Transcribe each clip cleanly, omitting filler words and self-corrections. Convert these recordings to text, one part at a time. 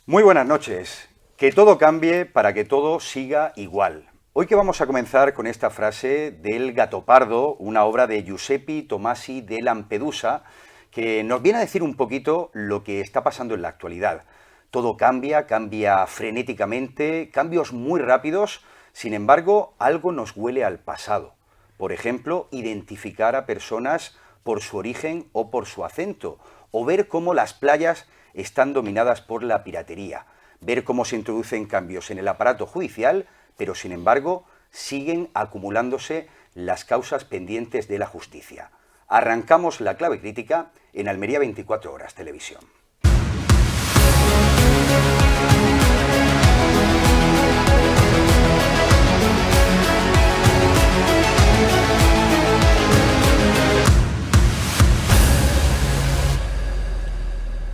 Muy buenas noches. Que todo cambie para que todo siga igual. Hoy que vamos a comenzar con esta frase del Gattopardo, una obra de Giuseppe Tomasi de Lampedusa, que nos viene a decir un poquito lo que está pasando en la actualidad. Todo cambia, cambia frenéticamente, cambios muy rápidos, sin embargo, algo nos huele al pasado. Por ejemplo, identificar a personas por su origen o por su acento, o ver cómo las playas están dominadas por la piratería, ver cómo se introducen cambios en el aparato judicial, pero sin embargo siguen acumulándose las causas pendientes de la justicia. Arrancamos la clave crítica en Almería 24 Horas Televisión.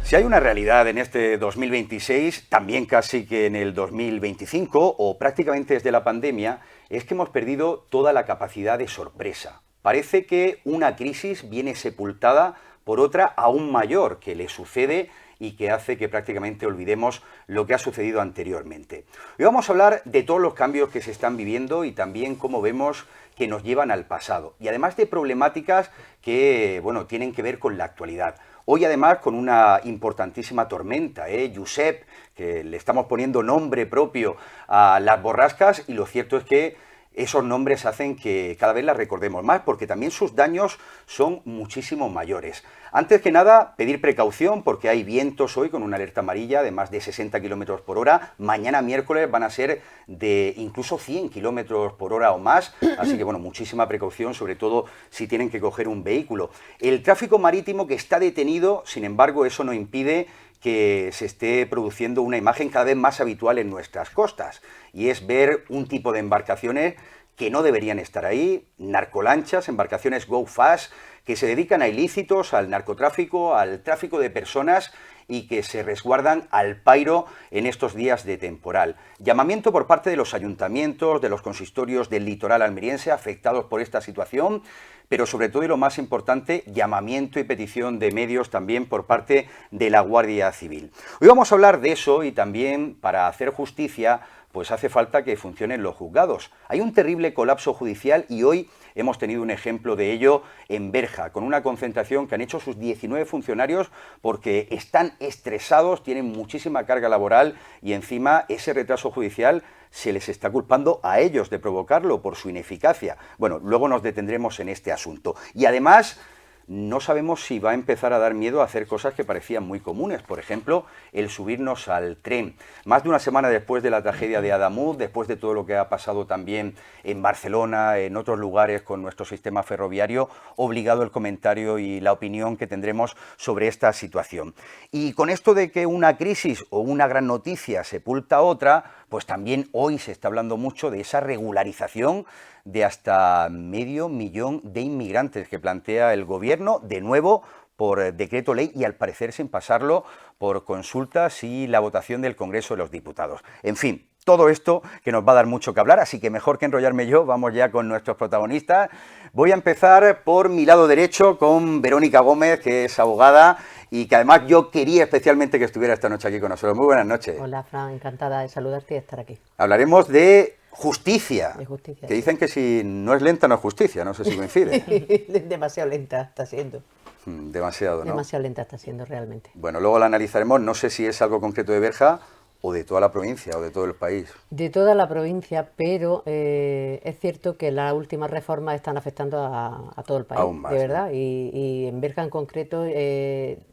Si hay una realidad en este 2026, también casi que en el 2025 o prácticamente desde la pandemia, es que hemos perdido toda la capacidad de sorpresa. Parece que una crisis viene sepultada por otra aún mayor que le sucede y que hace que prácticamente olvidemos lo que ha sucedido anteriormente. Hoy vamos a hablar de todos los cambios que se están viviendo y también cómo vemos que nos llevan al pasado. Y además de problemáticas que, tienen que ver con la actualidad. Hoy además con una importantísima tormenta, Josep, que le estamos poniendo nombre propio a las borrascas y lo cierto es que esos nombres hacen que cada vez las recordemos más porque también sus daños son muchísimo mayores. Antes que nada, pedir precaución porque hay vientos hoy con una alerta amarilla de más de 60 km por hora. Mañana miércoles van a ser de incluso 100 km por hora o más. Así que, muchísima precaución, sobre todo si tienen que coger un vehículo. El tráfico marítimo que está detenido, sin embargo, eso no impide que se esté produciendo una imagen cada vez más habitual en nuestras costas, y es ver un tipo de embarcaciones que no deberían estar ahí, narcolanchas, embarcaciones go fast, que se dedican a ilícitos, al narcotráfico, al tráfico de personas y que se resguardan al pairo en estos días de temporal. Llamamiento por parte de los ayuntamientos, de los consistorios del litoral almeriense afectados por esta situación, pero sobre todo y lo más importante, llamamiento y petición de medios también por parte de la Guardia Civil. Hoy vamos a hablar de eso y también para hacer justicia pues hace falta que funcionen los juzgados. Hay un terrible colapso judicial y hoy hemos tenido un ejemplo de ello en Berja, con una concentración que han hecho sus 19 funcionarios porque están estresados, tienen muchísima carga laboral y encima ese retraso judicial se les está culpando a ellos de provocarlo por su ineficacia. Bueno, luego nos detendremos en este asunto. Y además, no sabemos si va a empezar a dar miedo a hacer cosas que parecían muy comunes. Por ejemplo, el subirnos al tren. Más de una semana después de la tragedia de Adamuz, después de todo lo que ha pasado también en Barcelona, en otros lugares con nuestro sistema ferroviario, obligado el comentario y la opinión que tendremos sobre esta situación. Y con esto de que una crisis o una gran noticia sepulta otra, pues también hoy se está hablando mucho de esa regularización de hasta 500.000 de inmigrantes que plantea el gobierno, de nuevo por decreto ley y al parecer sin pasarlo por consultas y la votación del Congreso de los Diputados. En fin, todo esto que nos va a dar mucho que hablar, así que mejor que enrollarme yo, vamos ya con nuestros protagonistas. Voy a empezar por mi lado derecho con Verónica Gómez, que es abogada y que además yo quería especialmente que estuviera esta noche aquí con nosotros. Muy buenas noches. Hola, Fran, encantada de saludarte y de estar aquí. Hablaremos de justicia, De justicia, que dicen que si no es lenta no es justicia, no sé si coincide. Demasiado lenta está siendo. Demasiado, ¿no? Demasiado lenta está siendo realmente. Bueno, luego la analizaremos, no sé si es algo concreto de Berja o de toda la provincia o de todo el país. De toda la provincia, pero es cierto que las últimas reformas están afectando a todo el país, Aún más, de verdad. ¿no? Y en Berja en concreto,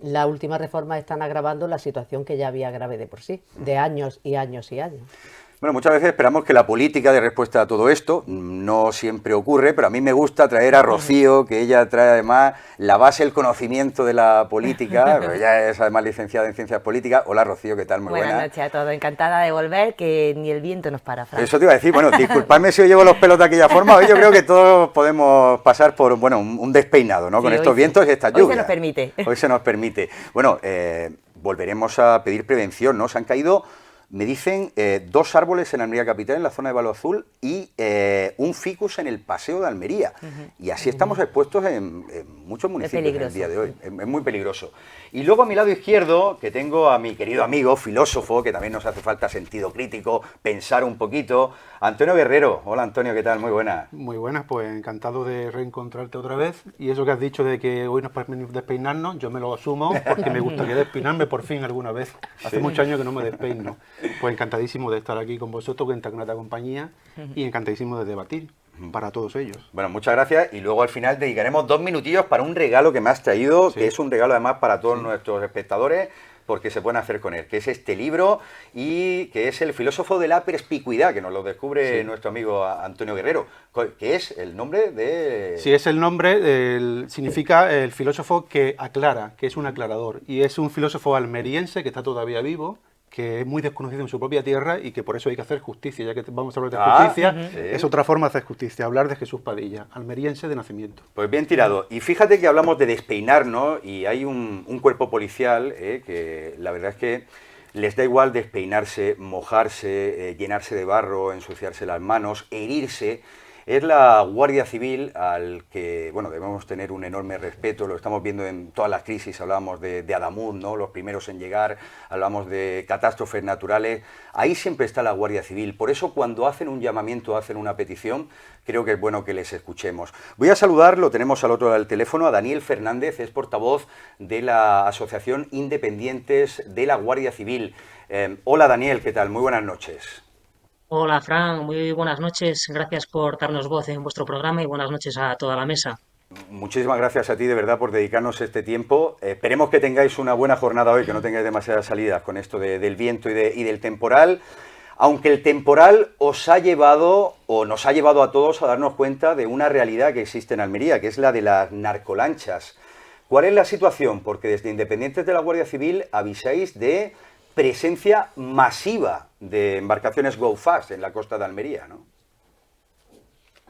las últimas reformas están agravando la situación que ya había grave de por sí, de años y años y años. Bueno, muchas veces esperamos que la política dé respuesta a todo esto, no siempre ocurre, pero a mí me gusta traer a Rocío, que ella trae además la base, el conocimiento de la política, pero ella es además licenciada en Ciencias Políticas. Hola Rocío, ¿qué tal? Muy buena. Buenas noches a todos, encantada de volver, que ni el viento nos para, Fran. Eso te iba a decir, bueno, disculpadme si yo llevo los pelos de aquella forma, hoy yo creo que todos podemos pasar por, un despeinado, ¿no? Sí, Con hoy estos sí. vientos y estas lluvias. Hoy se nos permite. Hoy se nos permite. Bueno, volveremos a pedir prevención, ¿no? Se han caído me dicen 2 árboles en Almería Capital, en la zona de Valo Azul, y un ficus en el Paseo de Almería. Y así estamos expuestos en muchos municipios en el día de hoy. Es muy peligroso. Y luego a mi lado izquierdo, que tengo a mi querido amigo, filósofo, que también nos hace falta sentido crítico, pensar un poquito, Antonio Guerrero. Hola Antonio, ¿qué tal? Muy buenas. Muy buenas, pues encantado de reencontrarte otra vez. Y eso que has dicho de que hoy nos podemos despeinarnos, yo me lo asumo, porque me gustaría despeinarme por fin alguna vez. Hace muchos años que no me despeino. Pues encantadísimo de estar aquí con vosotros, en tan grata compañía, y encantadísimo de debatir para todos ellos. Bueno, muchas gracias, y luego al final dedicaremos 2 minutillos para un regalo que me has traído, que es un regalo además para todos nuestros espectadores, porque se pueden hacer con él, que es este libro y que es El filósofo de la perspicuidad, que nos lo descubre nuestro amigo Antonio Guerrero, que es el nombre de... Sí, es el nombre, significa el filósofo que aclara, que es un aclarador, y es un filósofo almeriense que está todavía vivo, que es muy desconocido en su propia tierra y que por eso hay que hacer justicia, ya que vamos a hablar de justicia, es otra forma de hacer justicia, hablar de Jesús Padilla, almeriense de nacimiento. Pues bien tirado. Y fíjate que hablamos de despeinarnos y hay un cuerpo policial que la verdad es que les da igual despeinarse, mojarse, llenarse de barro, ensuciarse las manos, herirse. Es la Guardia Civil al que, bueno, debemos tener un enorme respeto, lo estamos viendo en todas las crisis, hablábamos de Adamuz, ¿no?, los primeros en llegar, hablamos de catástrofes naturales, ahí siempre está la Guardia Civil, por eso cuando hacen un llamamiento, hacen una petición, creo que es bueno que les escuchemos. Voy a saludar, lo tenemos al otro lado del teléfono, a Daniel Fernández, es portavoz de la Asociación Independientes de la Guardia Civil. Hola Daniel, ¿qué tal? Muy buenas noches. Hola, Fran, muy buenas noches. Gracias por darnos voz en vuestro programa y buenas noches a toda la mesa. Muchísimas gracias a ti de verdad por dedicarnos este tiempo. Esperemos que tengáis una buena jornada hoy, que no tengáis demasiadas salidas con esto del viento y del temporal. Aunque el temporal os ha llevado, o nos ha llevado a todos a darnos cuenta de una realidad que existe en Almería, que es la de las narcolanchas. ¿Cuál es la situación? Porque desde Independientes de la Guardia Civil avisáis de presencia masiva de embarcaciones Go Fast en la costa de Almería, ¿no?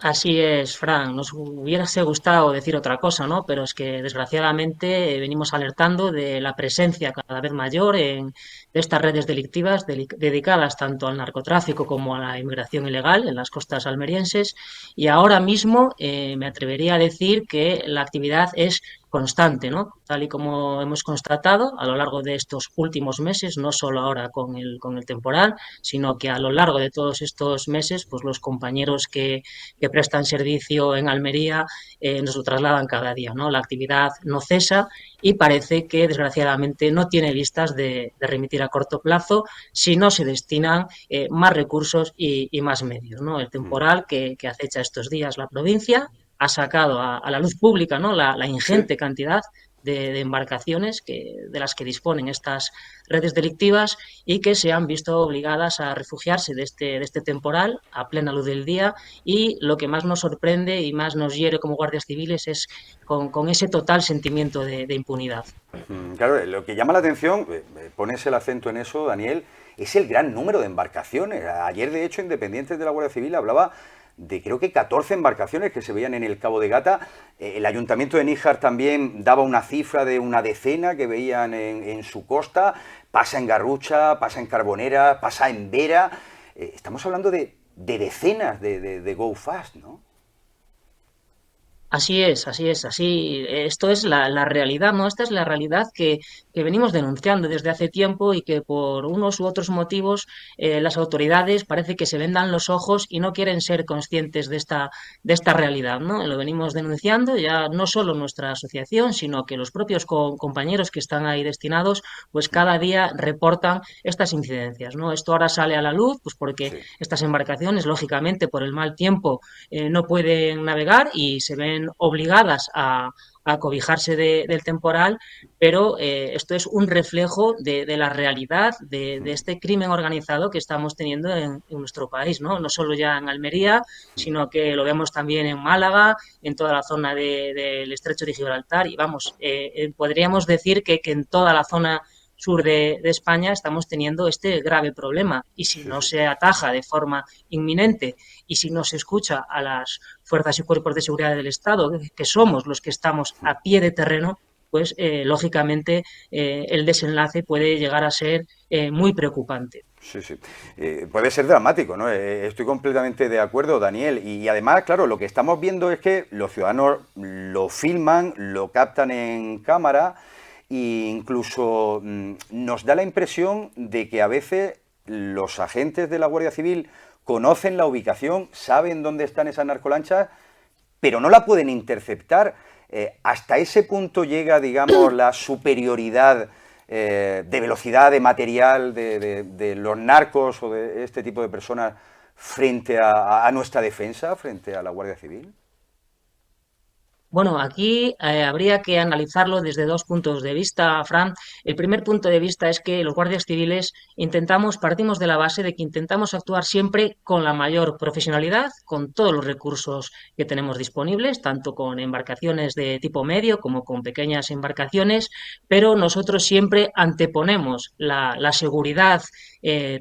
Así es, Fran. Nos hubiese gustado decir otra cosa, ¿no? Pero es que desgraciadamente venimos alertando de la presencia cada vez mayor de estas redes delictivas dedicadas tanto al narcotráfico como a la inmigración ilegal en las costas almerienses. Y ahora mismo me atrevería a decir que la actividad es constante, ¿no? Tal y como hemos constatado a lo largo de estos últimos meses, no solo ahora con el temporal, sino que a lo largo de todos estos meses, pues los compañeros que prestan servicio en Almería nos lo trasladan cada día, ¿no? La actividad no cesa y parece que desgraciadamente no tiene vistas de remitir a corto plazo si no se destinan más recursos y más medios, ¿no? El temporal que acecha estos días la provincia ha sacado a la luz pública, ¿no?, la ingente cantidad de embarcaciones de las que disponen estas redes delictivas y que se han visto obligadas a refugiarse de este temporal a plena luz del día, y lo que más nos sorprende y más nos hiere como guardias civiles es con ese total sentimiento de impunidad. Claro, lo que llama la atención, pones el acento en eso, Daniel, es el gran número de embarcaciones. Ayer, de hecho, Independientes de la Guardia Civil hablaba de creo que 14 embarcaciones que se veían en el Cabo de Gata. El Ayuntamiento de Níjar también daba una cifra de una decena que veían en su costa. Pasa en Garrucha, pasa en Carbonera, pasa en Vera. Estamos hablando de decenas de Go Fast, ¿no? Así es, así es, así. Esto es la realidad, ¿no? Esta es la realidad que venimos denunciando desde hace tiempo y que por unos u otros motivos las autoridades parece que se vendan los ojos y no quieren ser conscientes de esta realidad, ¿no? Lo venimos denunciando ya no solo nuestra asociación, sino que los propios compañeros que están ahí destinados, pues cada día reportan estas incidencias, ¿no? Esto ahora sale a la luz, pues porque estas embarcaciones, lógicamente, por el mal tiempo, no pueden navegar y se ven obligadas a cobijarse del temporal, pero esto es un reflejo de la realidad de este crimen organizado que estamos teniendo en nuestro país, ¿no? No solo ya en Almería, sino que lo vemos también en Málaga, en toda la zona del Estrecho de Gibraltar, y vamos, podríamos decir que en toda la zona sur de España estamos teniendo este grave problema, y si no se ataja de forma inminente y si no se escucha a las fuerzas y cuerpos de seguridad del Estado, que somos los que estamos a pie de terreno, pues lógicamente el desenlace puede llegar a ser muy preocupante. Sí, sí. Puede ser dramático, ¿no? Estoy completamente de acuerdo, Daniel. Y además, claro, lo que estamos viendo es que los ciudadanos lo filman, lo captan en cámara e incluso nos da la impresión de que a veces los agentes de la Guardia Civil conocen la ubicación, saben dónde están esas narcolanchas, pero no la pueden interceptar. Hasta ese punto llega, digamos, la superioridad de velocidad, de material, de los narcos o de este tipo de personas frente a nuestra defensa, frente a la Guardia Civil. Bueno, aquí habría que analizarlo desde dos puntos de vista, Fran. El primer punto de vista es que los guardias civiles partimos de la base de que intentamos actuar siempre con la mayor profesionalidad, con todos los recursos que tenemos disponibles, tanto con embarcaciones de tipo medio como con pequeñas embarcaciones, pero nosotros siempre anteponemos la seguridad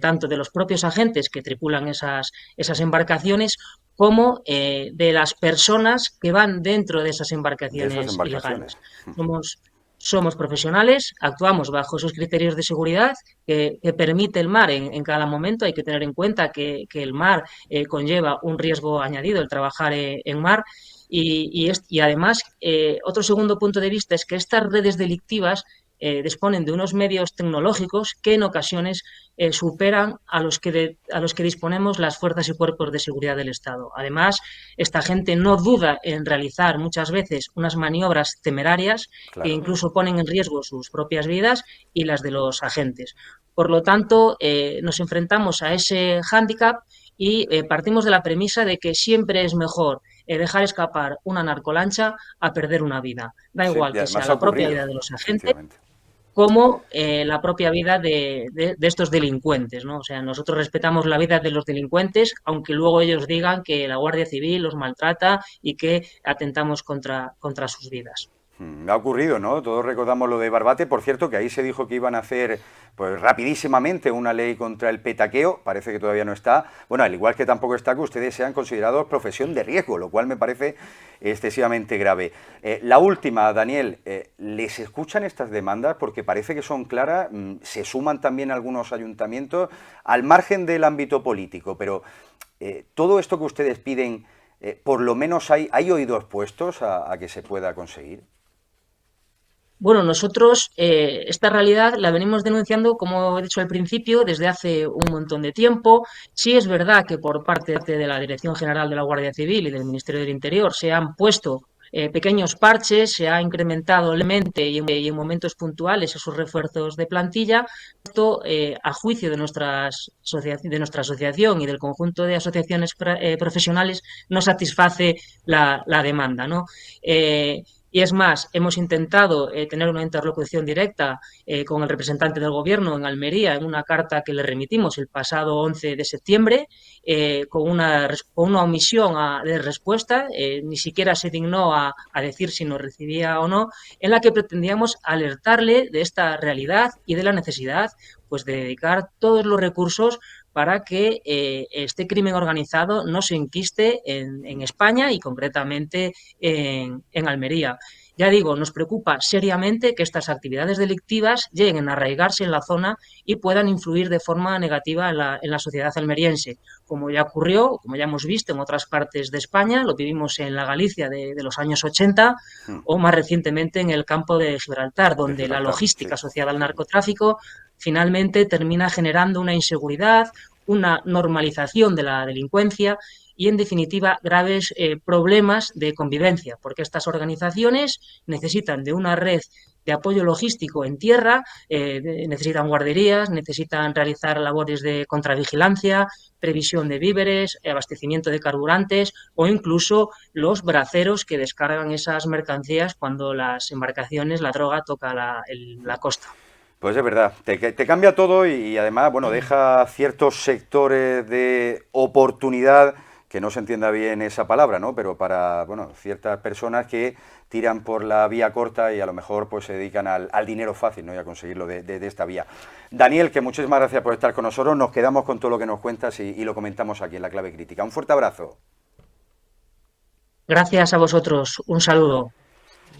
tanto de los propios agentes que tripulan esas embarcaciones como de las personas que van dentro de esas De esas embarcaciones embarcaciones. ilegales. Somos profesionales, actuamos bajo esos criterios de seguridad que permite el mar en cada momento. Hay que tener en cuenta que el mar conlleva un riesgo añadido, el trabajar en mar. Y además, otro segundo punto de vista es que estas redes delictivas disponen de unos medios tecnológicos que en ocasiones superan a los que disponemos las fuerzas y cuerpos de seguridad del Estado. Además, esta gente no duda en realizar muchas veces unas maniobras temerarias que Claro. incluso ponen en riesgo sus propias vidas y las de los agentes. Por lo tanto, nos enfrentamos a ese hándicap y partimos de la premisa de que siempre es mejor dejar escapar una narcolancha a perder una vida. Da Sí, igual y que además sea ha la propia ocurrido, vida de los agentes efectivamente. como la propia vida de estos delincuentes, ¿no? O sea, nosotros respetamos la vida de los delincuentes, aunque luego ellos digan que la Guardia Civil los maltrata y que atentamos contra sus vidas. Ha ocurrido, ¿no? Todos recordamos lo de Barbate. Por cierto, que ahí se dijo que iban a hacer, pues rapidísimamente, una ley contra el petaqueo. Parece que todavía no está. Bueno, al igual que tampoco está que ustedes sean considerados profesión de riesgo, lo cual me parece excesivamente grave. La última, Daniel, ¿les escuchan estas demandas? Porque parece que son claras. Se suman también algunos ayuntamientos al margen del ámbito político, pero todo esto que ustedes piden, por lo menos hay oídos puestos a que se pueda conseguir. Bueno, nosotros esta realidad la venimos denunciando, como he dicho al principio, desde hace un montón de tiempo. Sí es verdad que por parte de la Dirección General de la Guardia Civil y del Ministerio del Interior se han puesto pequeños parches, se ha incrementado levemente y en momentos puntuales esos refuerzos de plantilla. Esto, a juicio de de nuestra asociación y del conjunto de asociaciones profesionales, no satisface la demanda, ¿no? Y es más, hemos intentado tener una interlocución directa con el representante del Gobierno en Almería en una carta que le remitimos el pasado 11 de septiembre con una omisión de respuesta, ni siquiera se dignó a decir si nos recibía o no, en la que pretendíamos alertarle de esta realidad y de la necesidad pues, de dedicar todos los recursos para que este crimen organizado no se enquiste en España y concretamente en Almería. Ya digo, nos preocupa seriamente que estas actividades delictivas lleguen a arraigarse en la zona y puedan influir de forma negativa en la sociedad almeriense, como ya ocurrió, como ya hemos visto en otras partes de España, lo vivimos en la Galicia de los años 80 o más recientemente en el campo de Gibraltar, De donde la Gibraltar, sí. logística asociada al narcotráfico finalmente termina generando una inseguridad, una normalización de la delincuencia y, en definitiva, graves problemas de convivencia, porque estas organizaciones necesitan de una red de apoyo logístico en tierra, necesitan guarderías, necesitan realizar labores de contravigilancia, previsión de víveres, abastecimiento de carburantes o incluso los braceros que descargan esas mercancías cuando las embarcaciones, la droga, toca la costa. Pues es verdad, te cambia todo y además, bueno, deja ciertos sectores de oportunidad, que no se entienda bien esa palabra, ¿no? Pero para, bueno, ciertas personas que tiran por la vía corta y a lo mejor pues se dedican al dinero fácil, ¿no? Y a conseguirlo de esta vía. Daniel, que muchísimas gracias por estar con nosotros, nos quedamos con todo lo que nos cuentas y lo comentamos aquí en La Clave Crítica. Un fuerte abrazo. Gracias a vosotros, un saludo.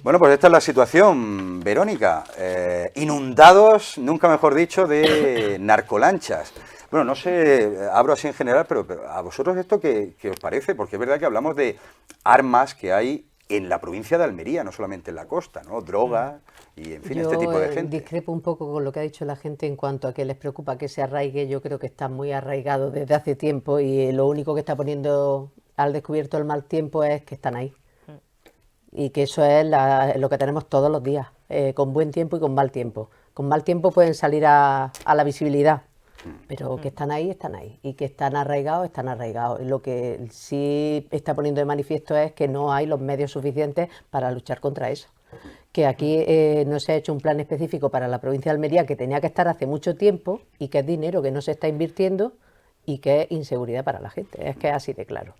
Bueno, pues esta es la situación, Verónica. Inundados, nunca mejor dicho, de narcolanchas. Bueno, no sé, abro así en general, pero ¿a vosotros esto qué os parece? Porque es verdad que hablamos de armas que hay en la provincia de Almería, no solamente en la costa, ¿no? Drogas y, en fin, este tipo de gente. Discrepo un poco con lo que ha dicho la gente en cuanto a que les preocupa que se arraigue. Yo creo que está muy arraigado desde hace tiempo y lo único que está poniendo al descubierto el mal tiempo es que están ahí. Y que eso es lo que tenemos todos los días, con buen tiempo y con mal tiempo. Con mal tiempo pueden salir a la visibilidad, pero que están ahí, están ahí. Y que están arraigados, están arraigados. Y lo que sí está poniendo de manifiesto es que no hay los medios suficientes para luchar contra eso. Que aquí no se ha hecho un plan específico para la provincia de Almería, que tenía que estar hace mucho tiempo, y que es dinero que no se está invirtiendo y que es inseguridad para la gente. Es que es así de claro.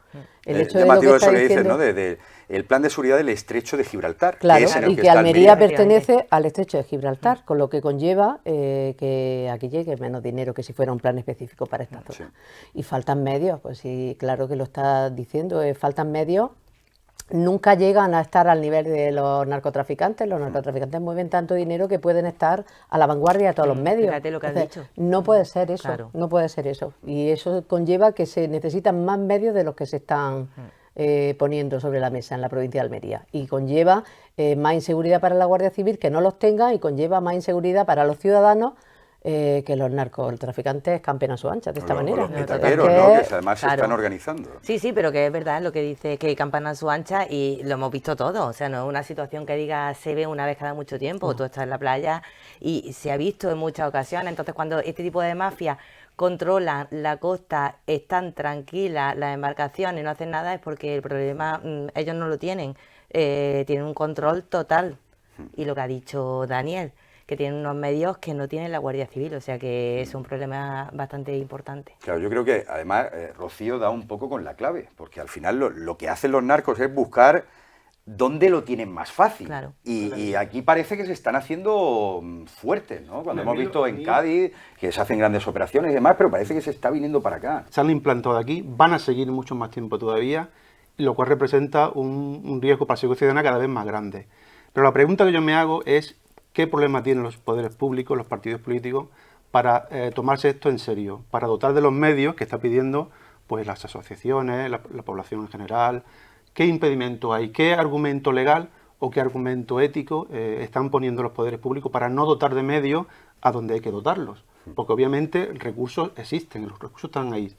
El hecho de lo que está diciendo, dices, ¿no? El plan de seguridad del Estrecho de Gibraltar. Claro, que es en el y que que está Almería Almería. pertenece al Estrecho de Gibraltar, con lo que conlleva que aquí llegue menos dinero que si fuera un plan específico para esta zona. Sí. Y faltan medios, pues sí, claro que lo está diciendo, faltan medios. Nunca llegan a estar al nivel de los narcotraficantes. Los narcotraficantes mueven tanto dinero que pueden estar a la vanguardia de todos los medios. Fíjate lo que has dicho. No puede ser eso, Claro. no puede ser eso. Y eso conlleva que se necesitan más medios de los que se están poniendo sobre la mesa en la provincia de Almería. Y conlleva más inseguridad para la Guardia Civil, que no los tenga, y conlleva más inseguridad para los ciudadanos, que los narcotraficantes campen a su ancha de esta manera. Los No, petaqueros, Es ¿no? que- Que además se Claro. están organizando. Sí, sí, pero que es verdad lo que dice, que campan a su ancha y lo hemos visto todo. O sea, no es una situación que diga se ve una vez cada mucho tiempo. Tú estás en la playa y se ha visto en muchas ocasiones. Entonces, cuando este tipo de mafias controlan la costa, están tranquilas las embarcaciones, no hacen nada, es porque el problema ellos no lo tienen. Tienen un control total. Y lo que ha dicho Daniel, que tienen unos medios que no tiene la Guardia Civil, o sea que es un problema bastante importante. Claro, yo creo que además Rocío da un poco con la clave, porque al final lo que hacen los narcos es buscar dónde lo tienen más fácil. Claro. Y aquí parece que se están haciendo fuertes, ¿no? Cuando hemos visto en Cádiz que se hacen grandes operaciones y demás, pero parece que se está viniendo para acá. Se han implantado aquí, van a seguir mucho más tiempo todavía, lo cual representa un riesgo para la seguridad ciudadana cada vez más grande. Pero la pregunta que yo me hago es qué problema tienen los poderes públicos, los partidos políticos, para tomarse esto en serio, para dotar de los medios que está pidiendo pues las asociaciones, la población en general. ¿Qué impedimento hay? ¿Qué argumento legal o qué argumento ético están poniendo los poderes públicos para no dotar de medios a donde hay que dotarlos? Porque obviamente recursos existen, los recursos están ahí.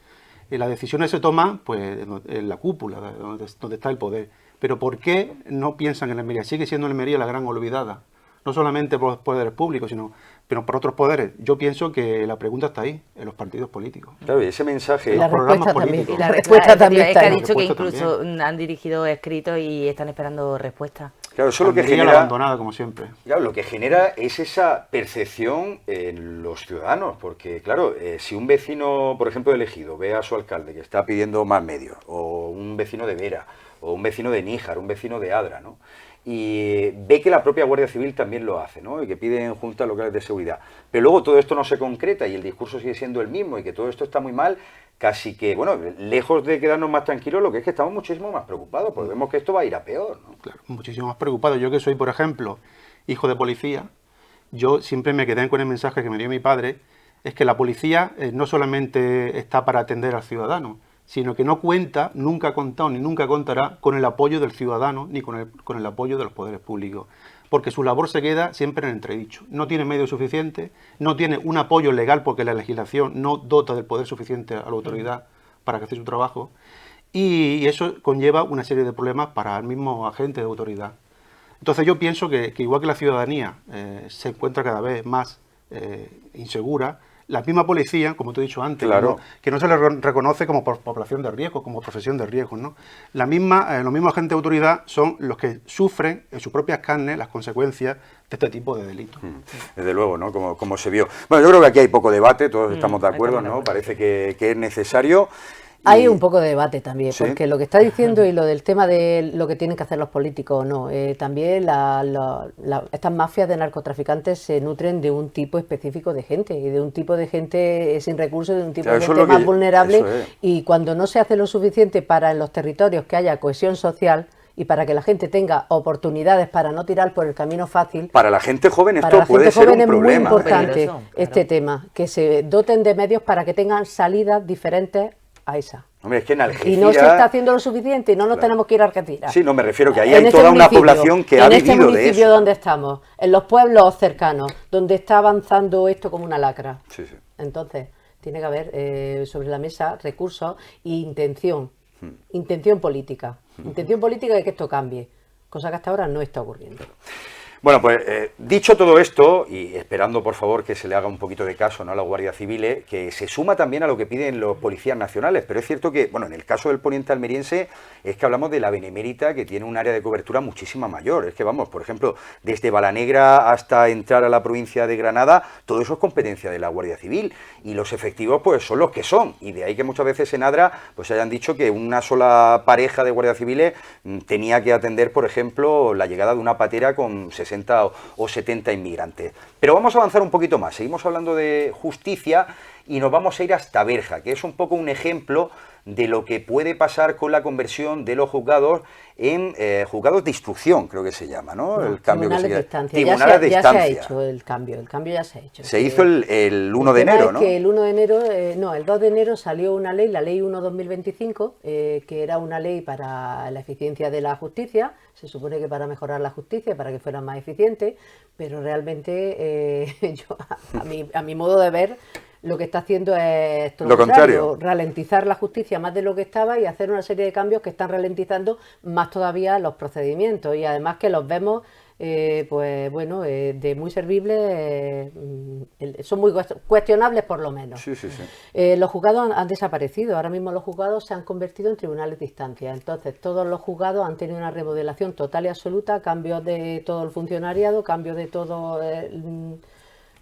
Las decisiones se toman pues en la cúpula, donde está el poder. Pero ¿por qué no piensan en Almería? Sigue siendo Almería la gran olvidada. No solamente por los poderes públicos, pero por otros poderes. Yo pienso que la pregunta está ahí, en los partidos políticos. Claro, y ese mensaje... Y la programas respuesta también. políticos. Y la respuesta también es está que ha ahí. dicho que La respuesta incluso han dirigido escritos y están esperando respuestas. Claro, eso lo que Almería la genera... abandonada, como siempre. Claro, lo que genera es esa percepción en los ciudadanos, porque claro, si un vecino, por ejemplo, de Ejido, ve a su alcalde que está pidiendo más medios, o un vecino de Vera, o un vecino de Níjar, un vecino de Adra, ¿no? Y ve que la propia Guardia Civil también lo hace, ¿no? Y que piden juntas locales de seguridad. Pero luego todo esto no se concreta y el discurso sigue siendo el mismo y que todo esto está muy mal, casi que, bueno, lejos de quedarnos más tranquilos, lo que es que estamos muchísimo más preocupados, porque vemos que esto va a ir a peor, ¿no? Claro, muchísimo más preocupado. Yo que soy, por ejemplo, hijo de policía, yo siempre me quedé con el mensaje que me dio mi padre, es que la policía no solamente está para atender al ciudadano, sino que no cuenta, nunca ha contado ni nunca contará con el apoyo del ciudadano ni con el apoyo de los poderes públicos. Porque su labor se queda siempre en entredicho. No tiene medios suficientes, no tiene un apoyo legal porque la legislación no dota del poder suficiente a la autoridad para que haga su trabajo. Y eso conlleva una serie de problemas para el mismo agente de autoridad. Entonces yo pienso que igual que la ciudadanía se encuentra cada vez más insegura, la misma policía, como te he dicho antes, Claro. que no se le reconoce como población de riesgo, como profesión de riesgo, ¿no? Los mismos agentes de autoridad son los que sufren en sus propias carnes las consecuencias de este tipo de delitos. Desde luego, ¿no? Como se vio. Bueno, yo creo que aquí hay poco debate, todos estamos de acuerdo, ¿no? Parece que es necesario. Hay un poco de debate también, ¿Sí? porque lo que está diciendo y lo del tema de lo que tienen que hacer los políticos o no, también estas mafias de narcotraficantes se nutren de un tipo específico de gente, y de un tipo de gente sin recursos, de un tipo Claro, de eso es gente lo más que- vulnerable, eso es. y cuando no se hace lo suficiente para en los territorios que haya cohesión social y para que la gente tenga oportunidades para no tirar por el camino fácil. Para la gente joven Para esto la puede gente ser joven un es muy problema. importante Peligroso, este claro. tema, que se doten de medios para que tengan salidas diferentes a esa. Hombre, es que en Y no se está Algeciras... haciendo lo suficiente y no nos Claro. tenemos que ir a Algeciras. Sí, no, me refiero que ahí En hay este toda una municipio, población que ha en este vivido de municipio eso. donde estamos, en los pueblos cercanos, donde está avanzando esto como una lacra. Sí, sí. Entonces, tiene que haber sobre la mesa recursos e intención. Intención política. Intención política de que esto cambie. Cosa que hasta ahora no está ocurriendo. Bueno, pues dicho todo esto, y esperando por favor que se le haga un poquito de caso, ¿no?, a la Guardia Civil, que se suma también a lo que piden los policías nacionales, pero es cierto que, bueno, en el caso del poniente almeriense es que hablamos de la Benemérita, que tiene un área de cobertura muchísima mayor. Es que vamos, por ejemplo, desde Balanegra hasta entrar a la provincia de Granada, todo eso es competencia de la Guardia Civil, y los efectivos pues son los que son, y de ahí que muchas veces en Adra pues hayan dicho que una sola pareja de guardias civiles tenía que atender, por ejemplo, la llegada de una patera con 60 o 70 inmigrantes. Pero vamos a avanzar un poquito más, seguimos hablando de justicia y nos vamos a ir hasta Berja, que es un poco un ejemplo de lo que puede pasar con la conversión de los juzgados en juzgados de instrucción, creo que se llama, ¿no? No, El cambio que tribunales se de llama. distancia. Tribunales de Ya se ha distancia. hecho el cambio ya se ha hecho. Se hizo el 1 de tema enero, es ¿no? que el 1 de enero, el 2 de enero salió una ley, la ley 1/2025, que era una ley para la eficiencia de la justicia, se supone que para mejorar la justicia, para que fuera más eficiente, pero realmente a mi modo de ver, lo que está haciendo es todo Lo contrario. ralentizar la justicia más de lo que estaba y hacer una serie de cambios que están ralentizando más todavía los procedimientos, y además que los vemos de muy servibles, son muy cuestionables por lo menos. Sí, sí, sí. Los juzgados han desaparecido, ahora mismo los juzgados se han convertido en tribunales de instancia, entonces todos los juzgados han tenido una remodelación total y absoluta, cambios de todo el funcionariado, cambios de todo...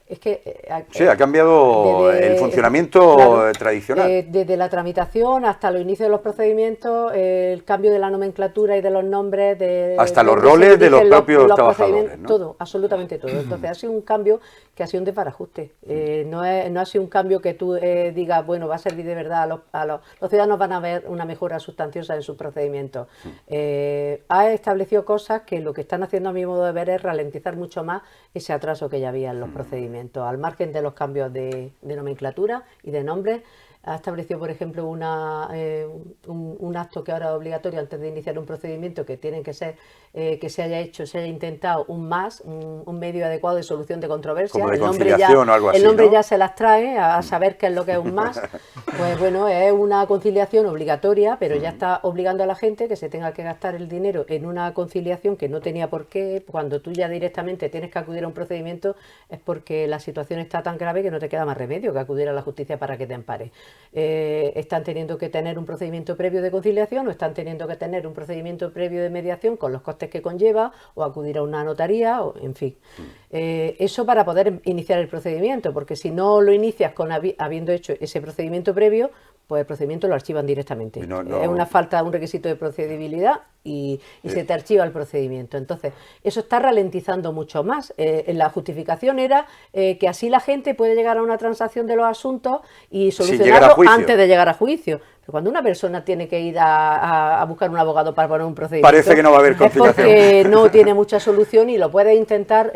Es que Sí, ha cambiado el funcionamiento claro, tradicional. desde la tramitación hasta los inicios de los procedimientos, el cambio de la nomenclatura y de los nombres, Hasta los donde se roles de los dirigen propios trabajadores, procedimientos, ¿no? todo, absolutamente todo. Entonces ha sido un cambio que ha sido un desbarajuste. No ha sido un cambio que tú digas, bueno, va a servir de verdad los ciudadanos van a ver una mejora sustanciosa en sus procedimientos. Ha establecido cosas que lo que están haciendo a mi modo de ver es ralentizar mucho más ese atraso que ya había en los procedimientos. Al margen de los cambios de nomenclatura y de nombres, ha establecido, por ejemplo, un acto que ahora es obligatorio antes de iniciar un procedimiento, que tienen que ser que se haya intentado un medio adecuado de solución de controversia. Como de el nombre conciliación o algo así, el nombre ¿no? ya se las trae a saber qué es lo que es un más. Pues bueno, es una conciliación obligatoria, pero ya está obligando a la gente que se tenga que gastar el dinero en una conciliación que no tenía por qué. Cuando tú ya directamente tienes que acudir a un procedimiento es porque la situación está tan grave que no te queda más remedio que acudir a la justicia para que te ampare. Están teniendo que tener un procedimiento previo de conciliación, o están teniendo que tener un procedimiento previo de mediación con los costes que conlleva, o acudir a una notaría, o en fin. Eso para poder iniciar el procedimiento, porque si no lo inicias habiendo hecho ese procedimiento previo, pues el procedimiento lo archivan directamente. No. Es una falta, un requisito de procedibilidad y se te archiva el procedimiento. Entonces, eso está ralentizando mucho más. La justificación era que así la gente puede llegar a una transacción de los asuntos y llegar a solucionarlo juicio. antes de llegar a juicio. Pero cuando una persona tiene que ir a buscar un abogado para poner un procedimiento, Parece que no va a haber es conciliación. porque no tiene mucha solución y lo puede intentar,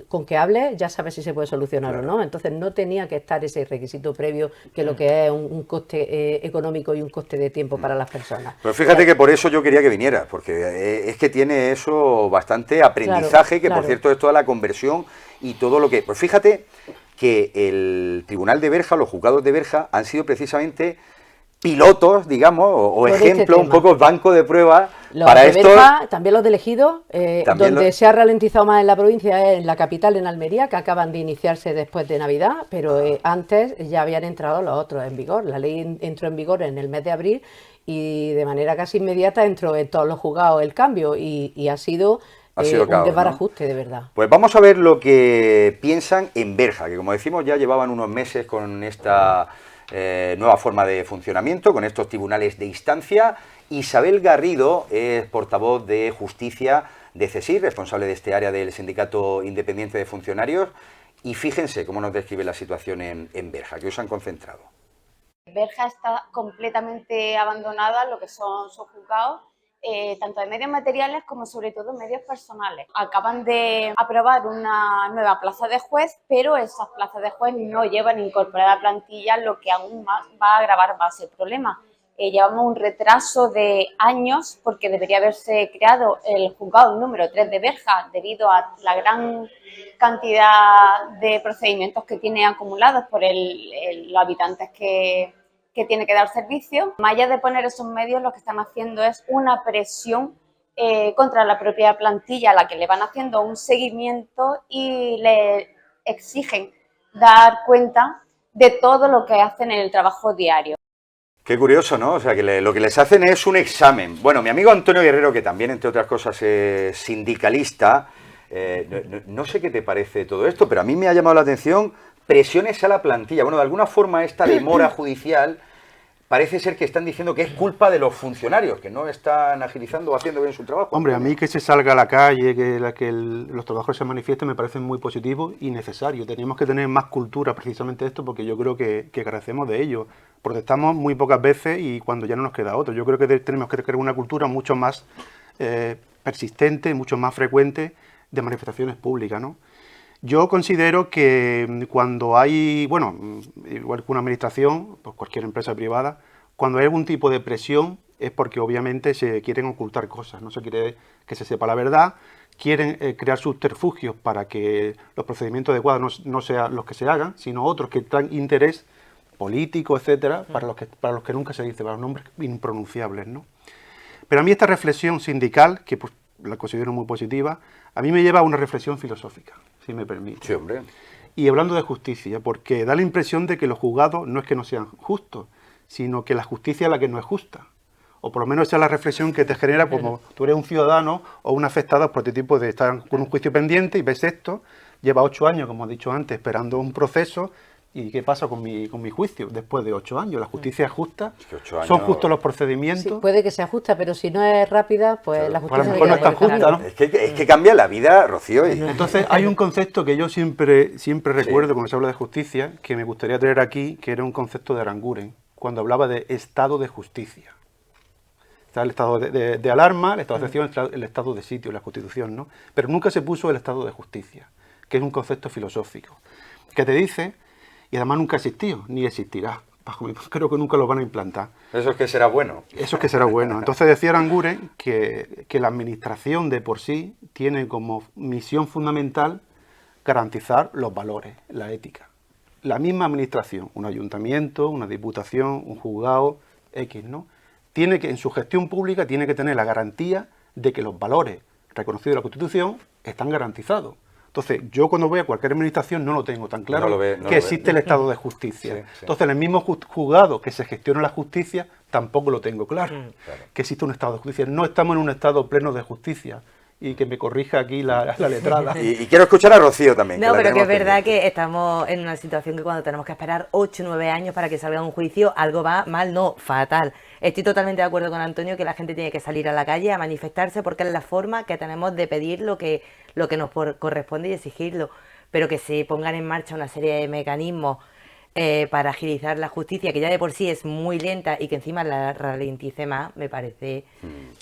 con que hable ya sabe si se puede solucionar o no. Entonces no tenía que estar ese requisito previo, que lo que es un coste económico y un coste de tiempo para las personas. Pero fíjate que por eso yo quería que vinieras, porque es que tiene eso bastante aprendizaje, que claro. por cierto es toda la conversión y todo lo que... Pues fíjate que el Tribunal de Berja, los juzgados de Berja, han sido precisamente pilotos, digamos, o Por este ejemplo, un tema. poco banco de prueba Los para de esto. Berja, también los de Ejido, También donde lo- se ha ralentizado más en la provincia es en la capital, en Almería, que acaban de iniciarse después de Navidad, pero antes ya habían entrado los otros en vigor. La ley entró en vigor en el mes de abril y de manera casi inmediata entró en todos los juzgados el cambio y ha sido, Ha sido un caos, ¿no? desbarajuste, de verdad. Pues vamos a ver lo que piensan en Berja, que como decimos ya llevaban unos meses con esta nueva forma de funcionamiento, con estos tribunales de instancia. Isabel Garrido es portavoz de Justicia de CESIR, responsable de este área del Sindicato Independiente de Funcionarios, y fíjense cómo nos describe la situación en Berja, que os han concentrado. Berja está completamente abandonada, lo que son sus juzgados. tanto de medios materiales como sobre todo medios personales. Acaban de aprobar una nueva plaza de juez, pero esas plazas de juez no llevan incorporada plantilla, lo que aún más va a agravar más el problema. Llevamos un retraso de años porque debería haberse creado el juzgado número 3 de Berja debido a la gran cantidad de procedimientos que tiene acumulados por los habitantes que tiene que dar servicio. Más allá de poner esos medios, lo que están haciendo es una presión contra la propia plantilla, a la que le van haciendo un seguimiento y le exigen dar cuenta de todo lo que hacen en el trabajo diario. Qué curioso, ¿no? O sea, que lo que les hacen es un examen. Bueno, mi amigo Antonio Guerrero, que también, entre otras cosas, es sindicalista, no sé qué te parece todo esto, pero a mí me ha llamado la atención presiones a la plantilla. Bueno, de alguna forma esta demora judicial parece ser que están diciendo que es culpa de los funcionarios, que no están agilizando o haciendo bien su trabajo. Hombre, a mí que se salga a la calle, que los trabajadores se manifiesten, me parece muy positivo y necesario. Tenemos que tener más cultura precisamente de esto, porque yo creo que carecemos de ello. Protestamos muy pocas veces y cuando ya no nos queda otro. Yo creo que tenemos que crear una cultura mucho más persistente, mucho más frecuente de manifestaciones públicas, ¿no? Yo considero que cuando hay, bueno, igual que una administración, pues cualquier empresa privada, cuando hay algún tipo de presión es porque obviamente se quieren ocultar cosas, no se quiere que se sepa la verdad, quieren crear subterfugios para que los procedimientos adecuados no sean los que se hagan, sino otros que traen interés político, etcétera, para los que nunca se dice, para los nombres impronunciables, ¿no? Pero a mí esta reflexión sindical, que pues, la considero muy positiva, a mí me lleva a una reflexión filosófica, si me permite. Sí, hombre. Y hablando de justicia, porque da la impresión de que los juzgados no es que no sean justos, sino que la justicia es la que no es justa. O por lo menos esa es la reflexión que te genera como tú eres un ciudadano o un afectado por este tipo de estar con un juicio pendiente y ves esto, lleva 8 años, como he dicho antes, esperando un proceso. ¿Y qué pasa con mi juicio después de 8 años? ¿La justicia es justa? Es que 8 años... ¿Son justos los procedimientos? Sí, puede que sea justa, pero si no es rápida, pues Claro. la Pues a justicia... lo mejor no es tan justa, ¿no? Es que cambia la vida, Rocío. Entonces hay un concepto que yo siempre recuerdo cuando se habla de justicia, que me gustaría traer aquí, que era un concepto de Aranguren, cuando hablaba de estado de justicia. Está el estado de alarma, el estado de excepción, el estado de sitio, la Constitución, ¿no? Pero nunca se puso el estado de justicia, que es un concepto filosófico, que te dice, y además nunca ha existido, ni existirá, creo que nunca lo van a implantar. Eso es que será bueno. Eso es que será bueno. Entonces decía Aranguren que la administración de por sí tiene como misión fundamental garantizar los valores, la ética. La misma administración, un ayuntamiento, una diputación, un juzgado, X, ¿no? Tiene que, en su gestión pública, tiene que tener la garantía de que los valores reconocidos en la Constitución están garantizados. Entonces, yo cuando voy a cualquier administración no lo tengo tan claro que existe el estado de justicia. Sí, sí. Entonces, en el mismo juzgado que se gestiona la justicia, tampoco lo tengo claro, que existe un estado de justicia. No estamos en un estado pleno de justicia. Y que me corrija aquí la letrada. Y quiero escuchar a Rocío también. No, pero que es verdad pendiente. que estamos en una situación que cuando tenemos que esperar 8 o 9 años para que salga un juicio, algo va mal, no, fatal. Estoy totalmente de acuerdo con Antonio que la gente tiene que salir a la calle a manifestarse porque es la forma que tenemos de pedir lo que nos corresponde y exigirlo. Pero que se pongan en marcha una serie de mecanismos para agilizar la justicia, que ya de por sí es muy lenta y que encima la ralentice más, me parece,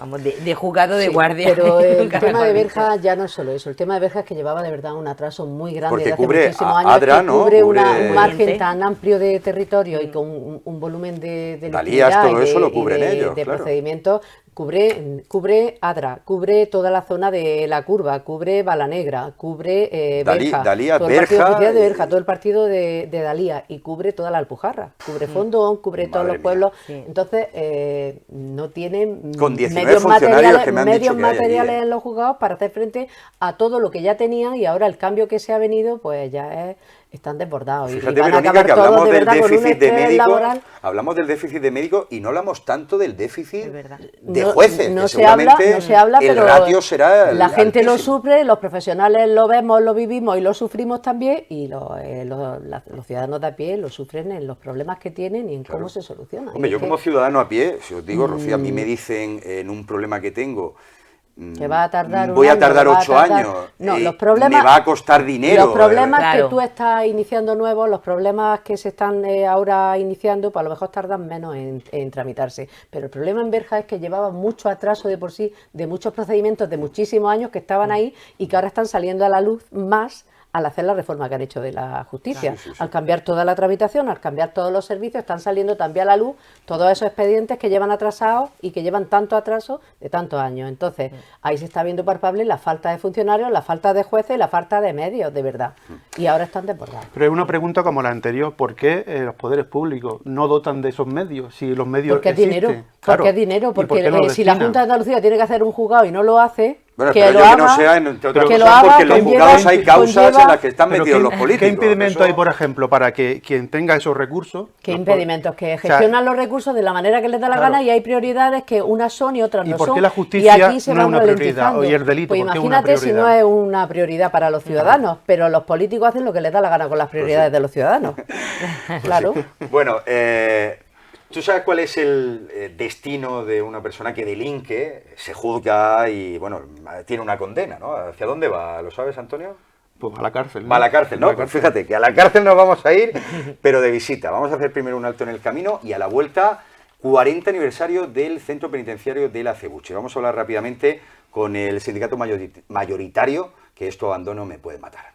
vamos, de juzgado de Sí, guardia. pero el Nunca tema mejor de dicho. Berja ya no es solo eso. El tema de Berja es que llevaba de verdad un atraso muy grande Porque de hace cubre muchísimos a años, Adra, que ¿no? cubre un Cubre- margen tan amplio de territorio y con un volumen de Dalías, litigidad todo y eso lo y cubren ellos, de claro. procedimientos. Cubre Adra, cubre toda la zona de la curva, cubre Balanegra, cubre Berja, Dalías, todo el partido Berja judicial de y- Berja, todo el partido de Dalías y cubre toda la Alpujarra, cubre Fondón, cubre todos Madre los pueblos. mía. Sí. Entonces, no tienen Con 19 medios funcionarios que me han dicho medios que hay allí, materiales ¿eh? en los juzgados para hacer frente a todo lo que ya tenían y ahora el cambio que se ha venido, pues ya están desbordados. Y Fíjate, van a Verónica, acabar que todos hablamos de del verdad con un déficit de estrés médicos, laboral. hablamos del déficit de médicos y no hablamos tanto del déficit Es verdad. de No- jueces, no que se habla, seguramente no se habla, el pero ratio será la gente lo altísimo. sufre, los profesionales lo vemos, lo vivimos y lo sufrimos también y los ciudadanos de a pie lo sufren en los problemas que tienen y en cómo se solucionan. Hombre, Y yo es que- como ciudadano a pie, si os digo, Rocío, a mí me dicen en un problema que tengo, Que va a tardar un voy a año, tardar que va a 8 tardar- años, No, los problemas, me va a costar dinero. los problemas Claro. que tú estás iniciando nuevos, los problemas que se están ahora iniciando, pues a lo mejor tardan menos en tramitarse. Pero el problema en Berja es que llevaba mucho atraso de por sí, de muchos procedimientos de muchísimos años que estaban ahí y que ahora están saliendo a la luz más al hacer la reforma que han hecho de la justicia. Al cambiar toda la tramitación, al cambiar todos los servicios, están saliendo también a la luz todos esos expedientes que llevan atrasados y que llevan tanto atraso de tantos años. Entonces, ahí se está viendo palpable la falta de funcionarios, la falta de jueces y la falta de medios, de verdad. Y ahora están desbordados. Pero es una pregunta como la anterior, ¿por qué los poderes públicos no dotan de esos medios? Si los medios Porque es existen. dinero. Claro. Porque es dinero. ¿Y por Porque qué no lo si la destinan? Junta de Andalucía tiene que hacer un juzgado y no lo hace, Bueno, que pero lo yo haga, que no sea, entre otras que lo cosas, haga, porque en los conlleva- juzgados hay causas conlleva- en las que están Pero metidos ¿qué- los políticos. ¿Qué impedimento Eso- hay, por ejemplo, para que quien tenga esos recursos... ¿Qué los impedimentos? Que o sea, gestionan los recursos de la manera que les da la claro. gana y hay prioridades que unas son y otras ¿Y no por son. qué la y justicia aquí se no es van una prioridad? ralentizando. Y el delito, Pues ¿por qué es una imagínate si no prioridad? es una prioridad para los ciudadanos, pero los políticos hacen lo que les da la gana con las prioridades de los ciudadanos. Claro. Bueno, ¿tú sabes cuál es el destino de una persona que delinque, se juzga y, bueno, tiene una condena, ¿no? ¿Hacia dónde va? ¿Lo sabes, Antonio? Pues a la cárcel. Va a la cárcel, ¿no? A la Pues cárcel. fíjate que a la cárcel nos vamos a ir, pero de visita. Vamos a hacer primero un alto en el camino y a la vuelta, 40 aniversario del Centro Penitenciario de la Acebuche. Vamos a hablar rápidamente con el sindicato mayoritario, que esto abandono me puede matar.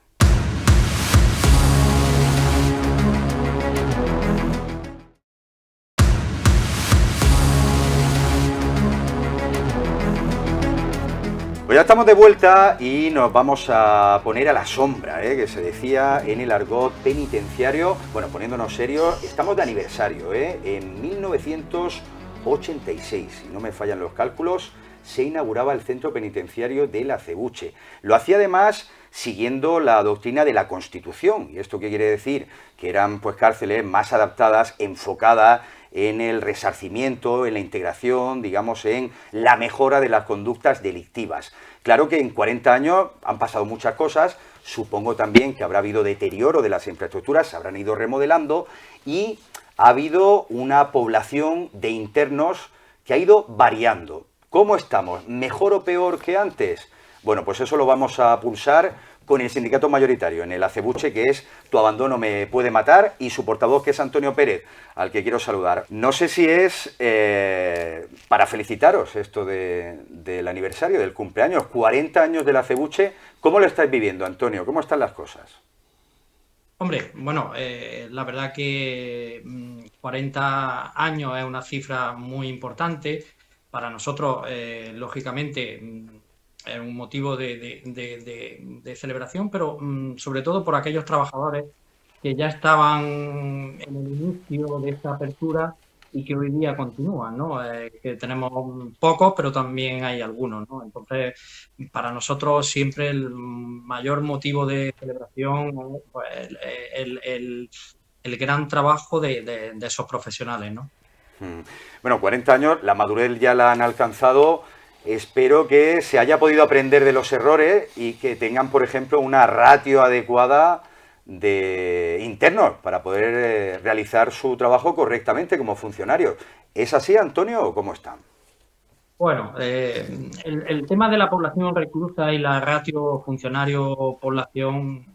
Pues ya estamos de vuelta y nos vamos a poner a la sombra, que se decía en el argot penitenciario. Bueno, poniéndonos serios, estamos de aniversario, En 1986, si no me fallan los cálculos, se inauguraba el Centro Penitenciario de la Acebuche. Lo hacía además siguiendo la doctrina de la Constitución. ¿Y esto qué quiere decir? Que eran pues cárceles más adaptadas, enfocadas en el resarcimiento, en la integración, digamos, en la mejora de las conductas delictivas. Claro que en 40 años han pasado muchas cosas, supongo también que habrá habido deterioro de las infraestructuras, se habrán ido remodelando y ha habido una población de internos que ha ido variando. ¿Cómo estamos? ¿Mejor o peor que antes? Bueno, pues eso lo vamos a pulsar con el sindicato mayoritario en el Acebuche, que es Tu abandono me puede matar, y su portavoz, que es Antonio Pérez, al que quiero saludar. No sé si es para felicitaros esto del aniversario, del cumpleaños, 40 años del Acebuche. ¿Cómo lo estáis viviendo, Antonio? ¿Cómo están las cosas? Hombre, bueno, la verdad que 40 años es una cifra muy importante. Para nosotros, lógicamente, es un motivo de celebración, pero sobre todo por aquellos trabajadores que ya estaban en el inicio de esta apertura y que hoy día continúan, ¿no? Que tenemos pocos, pero también hay algunos, ¿no? Entonces, para nosotros siempre el mayor motivo de celebración es pues, el gran trabajo de esos profesionales, ¿no? Bueno, 40 años, la madurez ya la han alcanzado. Espero que se haya podido aprender de los errores y que tengan, por ejemplo, una ratio adecuada de internos para poder realizar su trabajo correctamente como funcionarios. ¿Es así, Antonio, o cómo están? Bueno, el tema de la población reclusa y la ratio funcionario-población,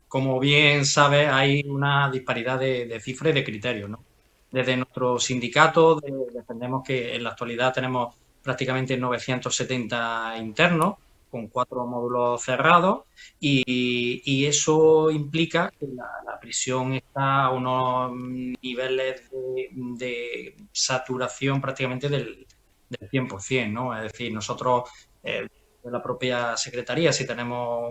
como bien sabes, hay una disparidad de cifras y de criterios, ¿no? Desde nuestro sindicato defendemos que en la actualidad tenemos prácticamente 970 internos con 4 módulos cerrados y eso implica que la prisión está a unos niveles de saturación prácticamente del 100%, ¿no? Es decir, nosotros de la propia Secretaría, si tenemos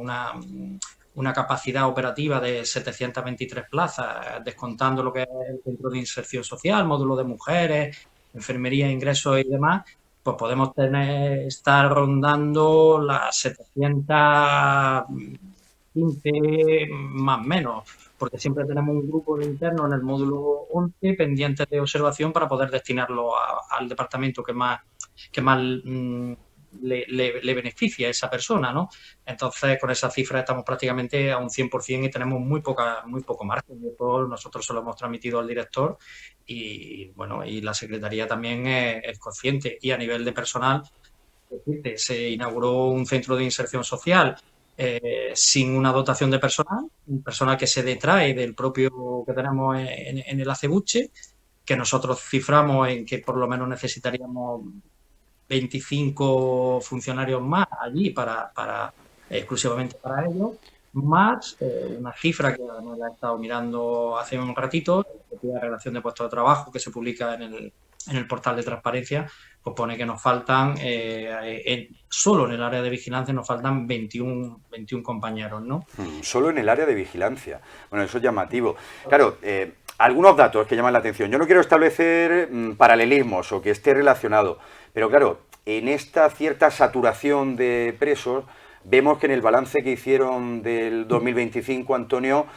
una capacidad operativa de 723 plazas, descontando lo que es el centro de inserción social, módulo de mujeres, enfermería, ingresos y demás, pues podemos estar rondando las 715 más o menos, porque siempre tenemos un grupo de internos en el módulo 11 pendientes de observación para poder destinarlo al departamento que más le beneficia a esa persona, ¿no? Entonces, con esa cifra estamos prácticamente a un 100% y tenemos muy poco margen. Nosotros se lo hemos transmitido al director y, bueno, y la Secretaría también es consciente. Y a nivel de personal, decirte, se inauguró un centro de inserción social sin una dotación de personal, un personal que se detrae del propio que tenemos en el acebuche, que nosotros ciframos en que por lo menos necesitaríamos 25 funcionarios más allí exclusivamente para ellos, más una cifra que además la he estado mirando hace un ratito, la relación de puestos de trabajo que se publica en el portal de transparencia, pues pone que nos faltan, solo en el área de vigilancia nos faltan 21 compañeros, ¿no? Solo en el área de vigilancia. Bueno, eso es llamativo. Claro, algunos datos que llaman la atención. Yo no quiero establecer paralelismos o que esté relacionado, pero claro, en esta cierta saturación de presos, vemos que en el balance que hicieron del 2025, Antonio,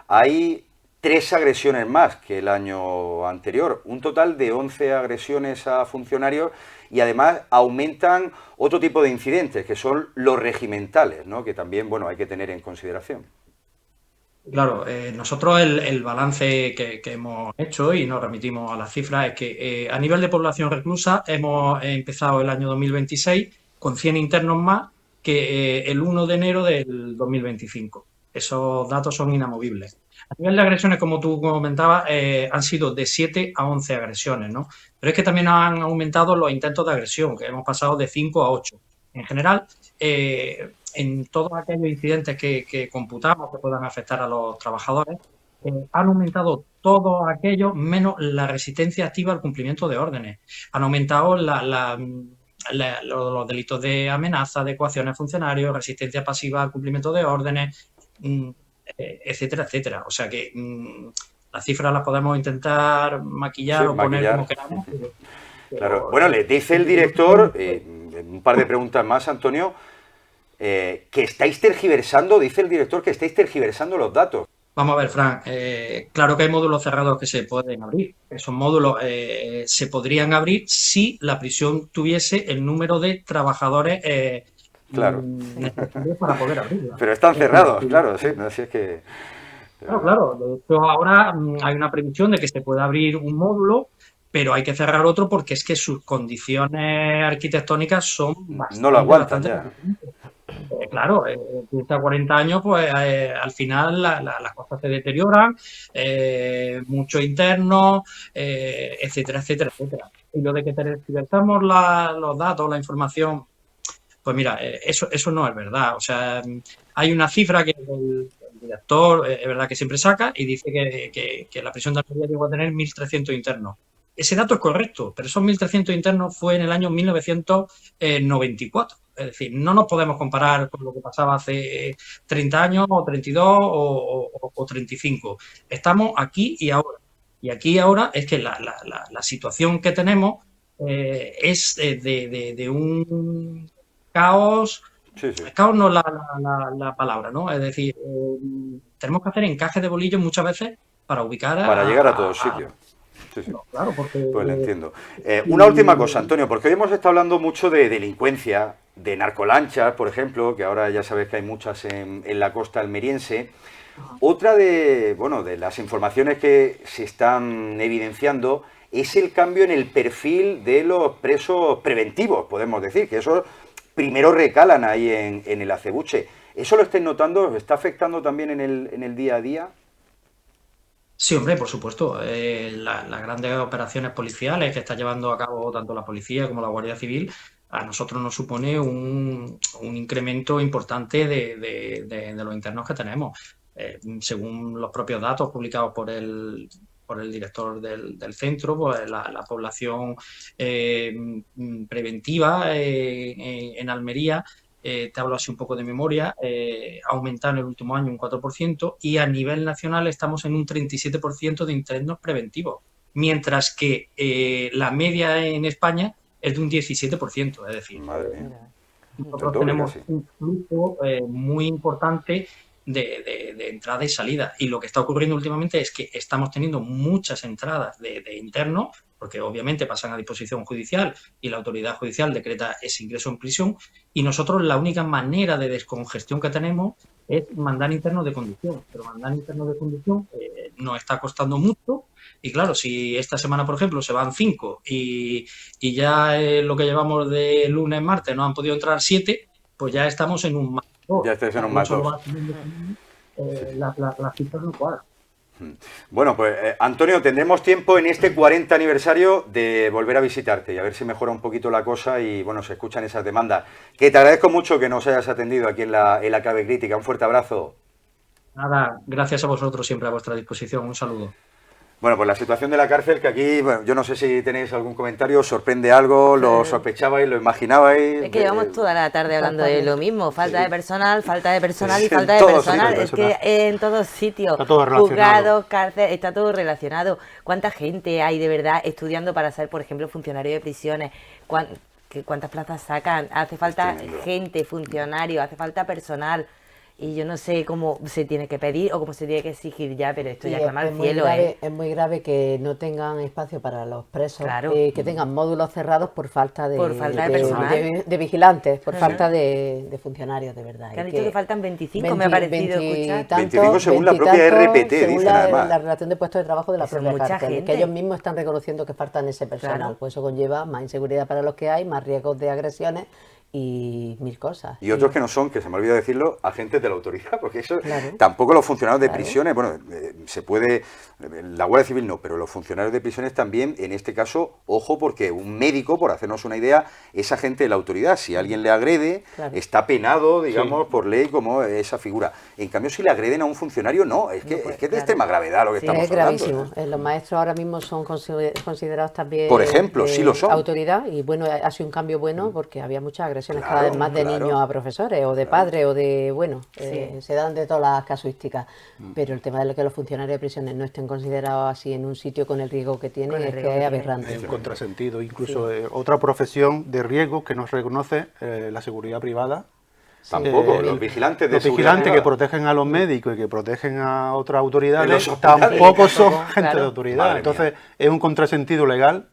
hay 3 agresiones más que el año anterior, un total de 11 agresiones a funcionarios, y además aumentan otro tipo de incidentes, que son los regimentales, ¿no? Que también, bueno, hay que tener en consideración. Claro, nosotros el balance que hemos hecho, y nos remitimos a las cifras, es que a nivel de población reclusa hemos empezado el año 2026 con 100 internos más que el 1 de enero del 2025. Esos datos son inamovibles. A nivel de agresiones, como tú comentabas, han sido de 7 a 11 agresiones, ¿no? Pero es que también han aumentado los intentos de agresión, que hemos pasado de 5 a 8. En general, en todos aquellos incidentes que computamos que puedan afectar a los trabajadores, han aumentado todos aquellos menos la resistencia activa al cumplimiento de órdenes. Han aumentado los delitos de amenaza, de coacciones a funcionarios, resistencia pasiva al cumplimiento de órdenes, etcétera, etcétera. O sea que las cifras las podemos intentar maquillar o poner como queramos. Claro. Bueno, le dice el director, un par de preguntas más, Antonio, que estáis tergiversando, dice el director que estáis tergiversando los datos. Vamos a ver, Fran, claro que hay módulos cerrados que se pueden abrir. Esos módulos se podrían abrir si la prisión tuviese el número de trabajadores claro, necesarios para poder abrirla. Pero están cerrados, claro, sí, no sé, es que... Claro. De hecho, ahora hay una previsión de que se pueda abrir un módulo, pero hay que cerrar otro porque es que sus condiciones arquitectónicas son bastante... No lo aguantan ya. Claro, desde 40 años, pues al final las cosas se deterioran, mucho interno, etcétera, etcétera, etcétera. Y lo de que tergiversamos los datos, la información, pues mira, eso no es verdad. O sea, hay una cifra que el director es verdad que siempre saca y dice que la prisión de Almería llegó a tener 1.300 internos. Ese dato es correcto, pero esos 1.300 internos fue en el año 1994. Es decir, no nos podemos comparar con lo que pasaba hace 30 años o 32 o 35. Estamos aquí y ahora. Y aquí y ahora es que la situación que tenemos es de un caos. Sí. Caos no es la palabra, ¿no? Es decir, tenemos que hacer encajes de bolillos muchas veces para ubicar para llegar a todos sitios. Sí. No, claro, porque... Pues le entiendo. Una última cosa, Antonio, porque hoy hemos estado hablando mucho de delincuencia, de narcolanchas, por ejemplo, que ahora ya sabes que hay muchas en la costa almeriense. Otra de las informaciones que se están evidenciando es el cambio en el perfil de los presos preventivos, podemos decir, que esos primero recalan ahí en el acebuche. ¿Eso lo estáis notando? ¿Os está afectando también en el día a día? Sí, hombre, por supuesto. Las grandes operaciones policiales que está llevando a cabo tanto la policía como la Guardia Civil, a nosotros nos supone un incremento importante de los internos que tenemos. Según los propios datos publicados por el director del centro, pues la población preventiva en Almería, te hablo así un poco de memoria, ha aumentado en el último año un 4% y a nivel nacional estamos en un 37% de internos preventivos, mientras que la media en España es de un 17%, es decir, nosotros tenemos un flujo muy importante de entrada y salida, y lo que está ocurriendo últimamente es que estamos teniendo muchas entradas de internos, porque obviamente pasan a disposición judicial y la autoridad judicial decreta ese ingreso en prisión, y nosotros la única manera de descongestión que tenemos es mandar internos de conducción, pero mandar internos de conducción nos está costando mucho Y claro, si esta semana, por ejemplo, se van 5 y ya lo que llevamos de lunes, martes, no han podido entrar 7, pues ya estamos en un más 2. Ya estáis en un Y más eso lo 2. va subiendo también, las cifras no cuadran. Bueno, pues Antonio, tendremos tiempo en este 40 aniversario de volver a visitarte y a ver si mejora un poquito la cosa y bueno, se escuchan esas demandas. Que te agradezco mucho que nos hayas atendido aquí en la Clave Crítica. Un fuerte abrazo. Nada, gracias a vosotros, siempre a vuestra disposición. Un saludo. Bueno, pues la situación de la cárcel, que aquí, bueno, yo no sé si tenéis algún comentario, ¿os sorprende algo? ¿Lo sospechabais, lo imaginabais? Es que llevamos toda la tarde hablando de lo mismo, falta de personal y falta de En personal. todos Es que en todos sitios, Está todo relacionado. juzgados, cárcel, está todo relacionado. ¿Cuánta gente hay de verdad estudiando para ser, por ejemplo, funcionario de prisiones? ¿Cuántas plazas sacan? Hace falta gente, funcionario, hace falta personal. Y yo no sé cómo se tiene que pedir o cómo se tiene que exigir ya, pero esto Y ya clama al muy cielo, grave, es muy grave que no tengan espacio para los presos, Claro. que tengan módulos cerrados por falta de, Por falta de personal. de vigilantes, por Ajá. falta de funcionarios, de verdad. Que han Y dicho que faltan 25, me ha parecido escuchar. 25 según la propia RPT, según dicen, además. la relación de puestos de trabajo de la Eso es propia mucha cárcel, gente. que ellos mismos están reconociendo que faltan ese personal. Claro. Pues eso conlleva más inseguridad para los que hay, más riesgos de agresiones y mil cosas. Y otros que no son, que se me olvida decirlo, agentes de la autoridad, porque eso Claro. tampoco los funcionarios de Claro. prisiones, bueno, se puede, la Guardia Civil no, pero los funcionarios de prisiones también, en este caso, ojo, porque un médico, por hacernos una idea, es agente de la autoridad. Si alguien le agrede, Claro. está penado, digamos, por ley como esa figura. En cambio, si le agreden a un funcionario, no, es que, No, pues, es que es de claro. extrema gravedad lo que Sí, estamos Es hablando. gravísimo. Los maestros ahora mismo son considerados también Por ejemplo, sí lo son. autoridad y bueno, ha sido un cambio bueno porque había muchas agresiones Claro, cada vez más de claro. niños a profesores o de padres o de, bueno, se dan de todas las casuísticas. Pero el tema de que los funcionarios de prisiones no estén considerados así en un sitio con el riesgo que tienen Con el es riesgo que que es tienen. aberrante. Es un contrasentido. Incluso otra profesión de riesgo que nos reconoce la seguridad privada. Tampoco, los vigilantes de Los seguridad vigilantes que privada. protegen a los médicos y que protegen a otras En autoridades los hospitales. tampoco son Tampoco, gente de claro. autoridad. Madre Entonces es un contrasentido legal,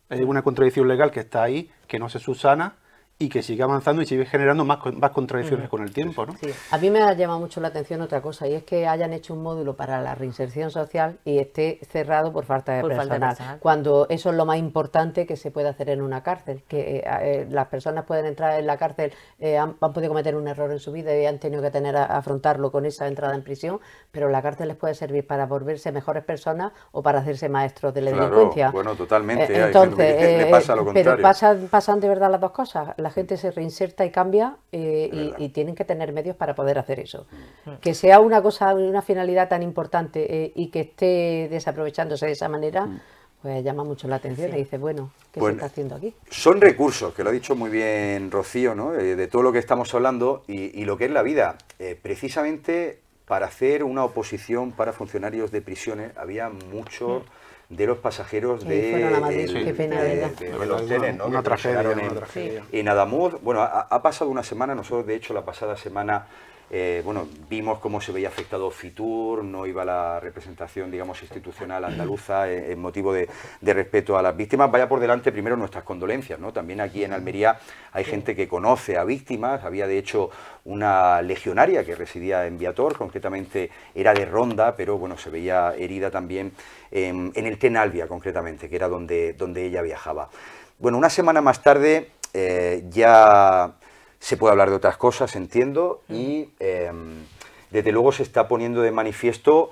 es una contradicción legal que está ahí, que no se subsana y que sigue avanzando y sigue generando más contradicciones con el tiempo, ¿no? Sí. A mí me ha llamado mucho la atención otra cosa y es que hayan hecho un módulo para la reinserción social y esté cerrado por falta de Por falta de personal, personal. cuando eso es lo más importante que se puede hacer en una cárcel, que las personas pueden entrar en la cárcel, han podido cometer un error en su vida y han tenido que afrontarlo con esa entrada en prisión, pero la cárcel les puede servir para volverse mejores personas o para hacerse maestros de la Claro, delincuencia. bueno, totalmente, hay gente Entonces, que le pasa lo pero contrario. pasan de verdad las dos cosas. La gente se reinserta y cambia y tienen que tener medios para poder hacer eso. Que sea una cosa, una finalidad tan importante y que esté desaprovechándose de esa manera, pues llama mucho la atención y dice, bueno, ¿qué Pues, se está haciendo aquí? Son recursos, que lo ha dicho muy bien Rocío, ¿no? De todo lo que estamos hablando y lo que es la vida. Precisamente para hacer una oposición para funcionarios de prisiones había muchos de los pasajeros Que fueron a Madrid, el- qué pena, ¿verdad? de los trenes, ¿no? Una Que tragedia, colisionaron una en- tragedia. en Adamuz. Bueno, ha pasado una semana, nosotros de hecho la pasada semana bueno, vimos cómo se veía afectado Fitur, no iba la representación, digamos, institucional andaluza en motivo de respeto a las víctimas. Vaya por delante primero nuestras condolencias, ¿no? También aquí en Almería hay gente que conoce a víctimas, había de hecho una legionaria que residía en Viator, concretamente era de Ronda, pero bueno, se veía herida también en el tren Albia, concretamente, que era donde ella viajaba. Bueno, una semana más tarde ya se puede hablar de otras cosas, entiendo, y desde luego se está poniendo de manifiesto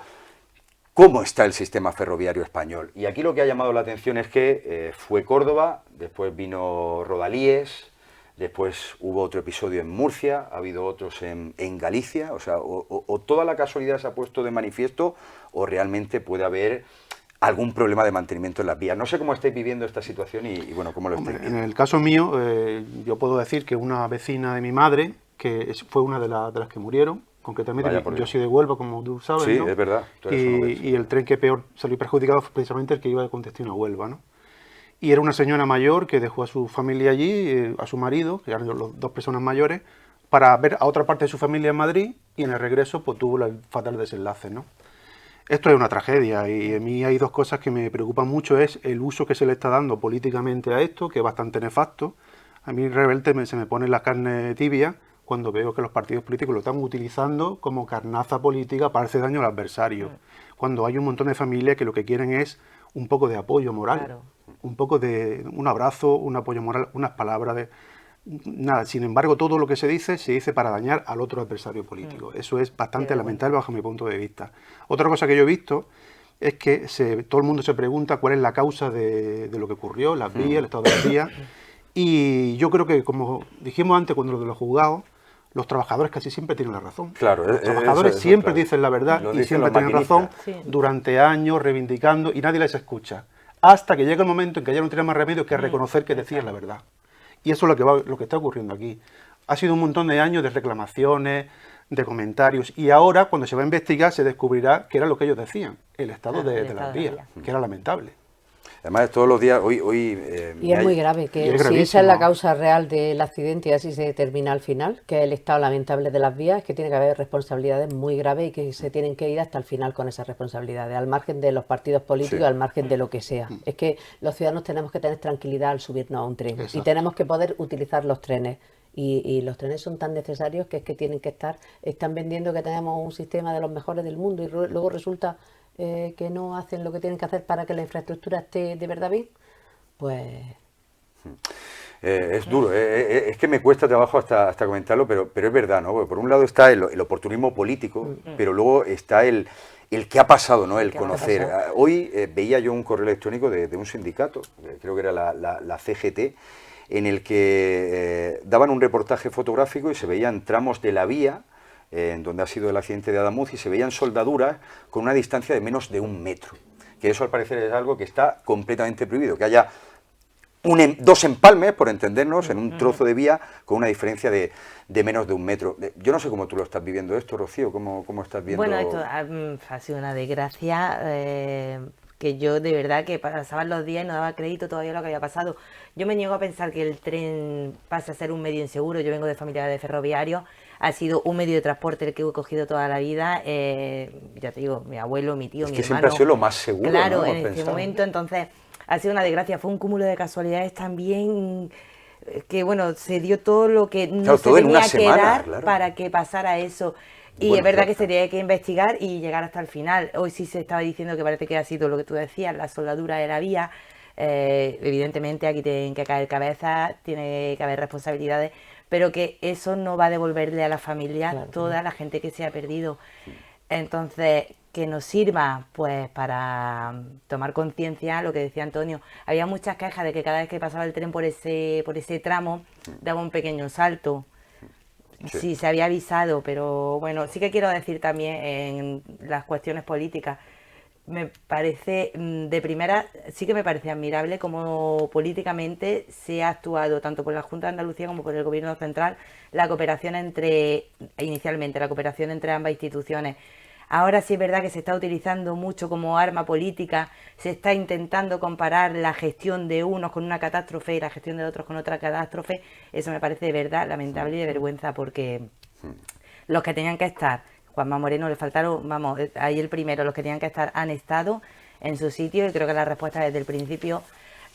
cómo está el sistema ferroviario español. Y aquí lo que ha llamado la atención es que fue Córdoba, después vino Rodalíes, después hubo otro episodio en Murcia, ha habido otros en Galicia, o sea, o toda la casualidad se ha puesto de manifiesto, o realmente puede haber algún problema de mantenimiento en las vías. No sé cómo estáis viviendo esta situación y bueno, cómo lo estáis En viendo. el caso mío, yo puedo decir que una vecina de mi madre, que fue una de las que murieron, concretamente, Vaya por yo Dios. soy de Huelva, como tú sabes, Sí, ¿no? es verdad, tú eres genovés. Y el tren que peor salió perjudicado fue precisamente el que iba con destino a Huelva, ¿no? Y era una señora mayor que dejó a su familia allí, a su marido, que eran los dos personas mayores, para ver a otra parte de su familia en Madrid, y en el regreso pues tuvo el fatal desenlace, ¿no? Esto es una tragedia y a mí hay dos cosas que me preocupan mucho, es el uso que se le está dando políticamente a esto, que es bastante nefasto. A mí realmente se me pone la carne tibia cuando veo que los partidos políticos lo están utilizando como carnaza política para hacer daño al adversario. cuando hay un montón de familias que lo que quieren es un poco de apoyo moral, Claro. un poco de un abrazo, un apoyo moral, unas palabras de... Nada, sin embargo, todo lo que se dice para dañar al otro adversario político. Eso es bastante lamentable bajo mi punto de vista. Otra cosa que yo he visto es que todo el mundo se pregunta cuál es la causa de lo que ocurrió, las vías, el estado de las vías, y yo creo que, como dijimos antes cuando lo de los juzgados, los trabajadores casi siempre tienen la razón. Claro, los trabajadores eso, siempre claro. dicen la verdad Lo y dicen siempre los tienen razón maquinistas. Sí. durante años reivindicando y nadie les escucha. Hasta que llega el momento en que ya no tiene más remedio que reconocer que decían la verdad. Y eso es lo que está ocurriendo aquí. Ha sido un montón de años de reclamaciones, de comentarios, y ahora, cuando se va a investigar, se descubrirá que era lo que ellos decían, el estado de estado las de vías, las que era lamentable. Además, todos los días, hoy Y es muy grave, Y que es si esa es gravísimo. la causa real del accidente y así se determina al final, que es el estado lamentable de las vías, que tiene que haber responsabilidades muy graves y que se tienen que ir hasta el final con esas responsabilidades, al margen de los partidos políticos, Sí. al margen de lo que sea. Es que los ciudadanos tenemos que tener tranquilidad al subirnos a un tren Exacto. y tenemos que poder utilizar los trenes. Y los trenes son tan necesarios que es que tienen que estar, están vendiendo que tenemos un sistema de los mejores del mundo y luego resulta que no hacen lo que tienen que hacer para que la infraestructura esté de verdad bien. Pues es duro, es que me cuesta trabajo hasta comentarlo, pero es verdad, ¿no? Porque por un lado está el oportunismo político, pero luego está el qué ha pasado, ¿no? El qué ha conocer. pasado. Hoy veía yo un correo electrónico de un sindicato, creo que era la CGT, en el que daban un reportaje fotográfico y se veían tramos de la vía en donde ha sido el accidente de Adamuz y se veían soldaduras con una distancia de menos de 1 metro. Que eso al parecer es algo que está completamente prohibido, que haya dos empalmes, por entendernos, en un trozo de vía con una diferencia de menos de 1 metro. Yo no sé cómo tú lo estás viviendo esto, Rocío, ¿cómo estás viendo? Bueno, esto ha sido una desgracia que yo de verdad que pasaban los días y no daba crédito todavía a lo que había pasado. Yo me niego a pensar que el tren pase a ser un medio inseguro. Yo vengo de familia de ferroviarios, ha sido un medio de transporte el que he cogido toda la vida. Ya te digo, mi abuelo, mi tío, Es mi que hermano. siempre ha sido lo más seguro, Claro, ¿no? en Hemos este pensado. momento, entonces ha sido una desgracia. Fue un cúmulo de casualidades también que, bueno, se dio todo lo que no Claro, se todo en tenía una que semana, dar claro. para que pasara eso. Y Bueno, es verdad claro. que se tiene que investigar y llegar hasta el final. Hoy sí se estaba diciendo que parece que ha sido lo que tú decías, la soldadura de la vía. Evidentemente aquí tienen que caer cabezas, tiene que haber responsabilidades, pero que eso no va a devolverle a la familia Claro. toda la gente que se ha perdido. Entonces, que nos sirva pues para tomar conciencia, lo que decía Antonio. Había muchas quejas de que cada vez que pasaba el tren por ese tramo daba un pequeño salto. Sí. Sí, se había avisado, pero bueno, sí que quiero decir también en las cuestiones políticas, me parece, de primera, sí que me parece admirable cómo políticamente se ha actuado tanto por la Junta de Andalucía como por el Gobierno central, inicialmente la cooperación entre ambas instituciones. Ahora sí es verdad que se está utilizando mucho como arma política, se está intentando comparar la gestión de unos con una catástrofe y la gestión de otros con otra catástrofe. Eso me parece de verdad lamentable y de vergüenza porque los que tenían que estar, Juanma Moreno le faltaron, vamos, ahí el primero, los que tenían que estar han estado en su sitio y creo que las respuestas desde el principio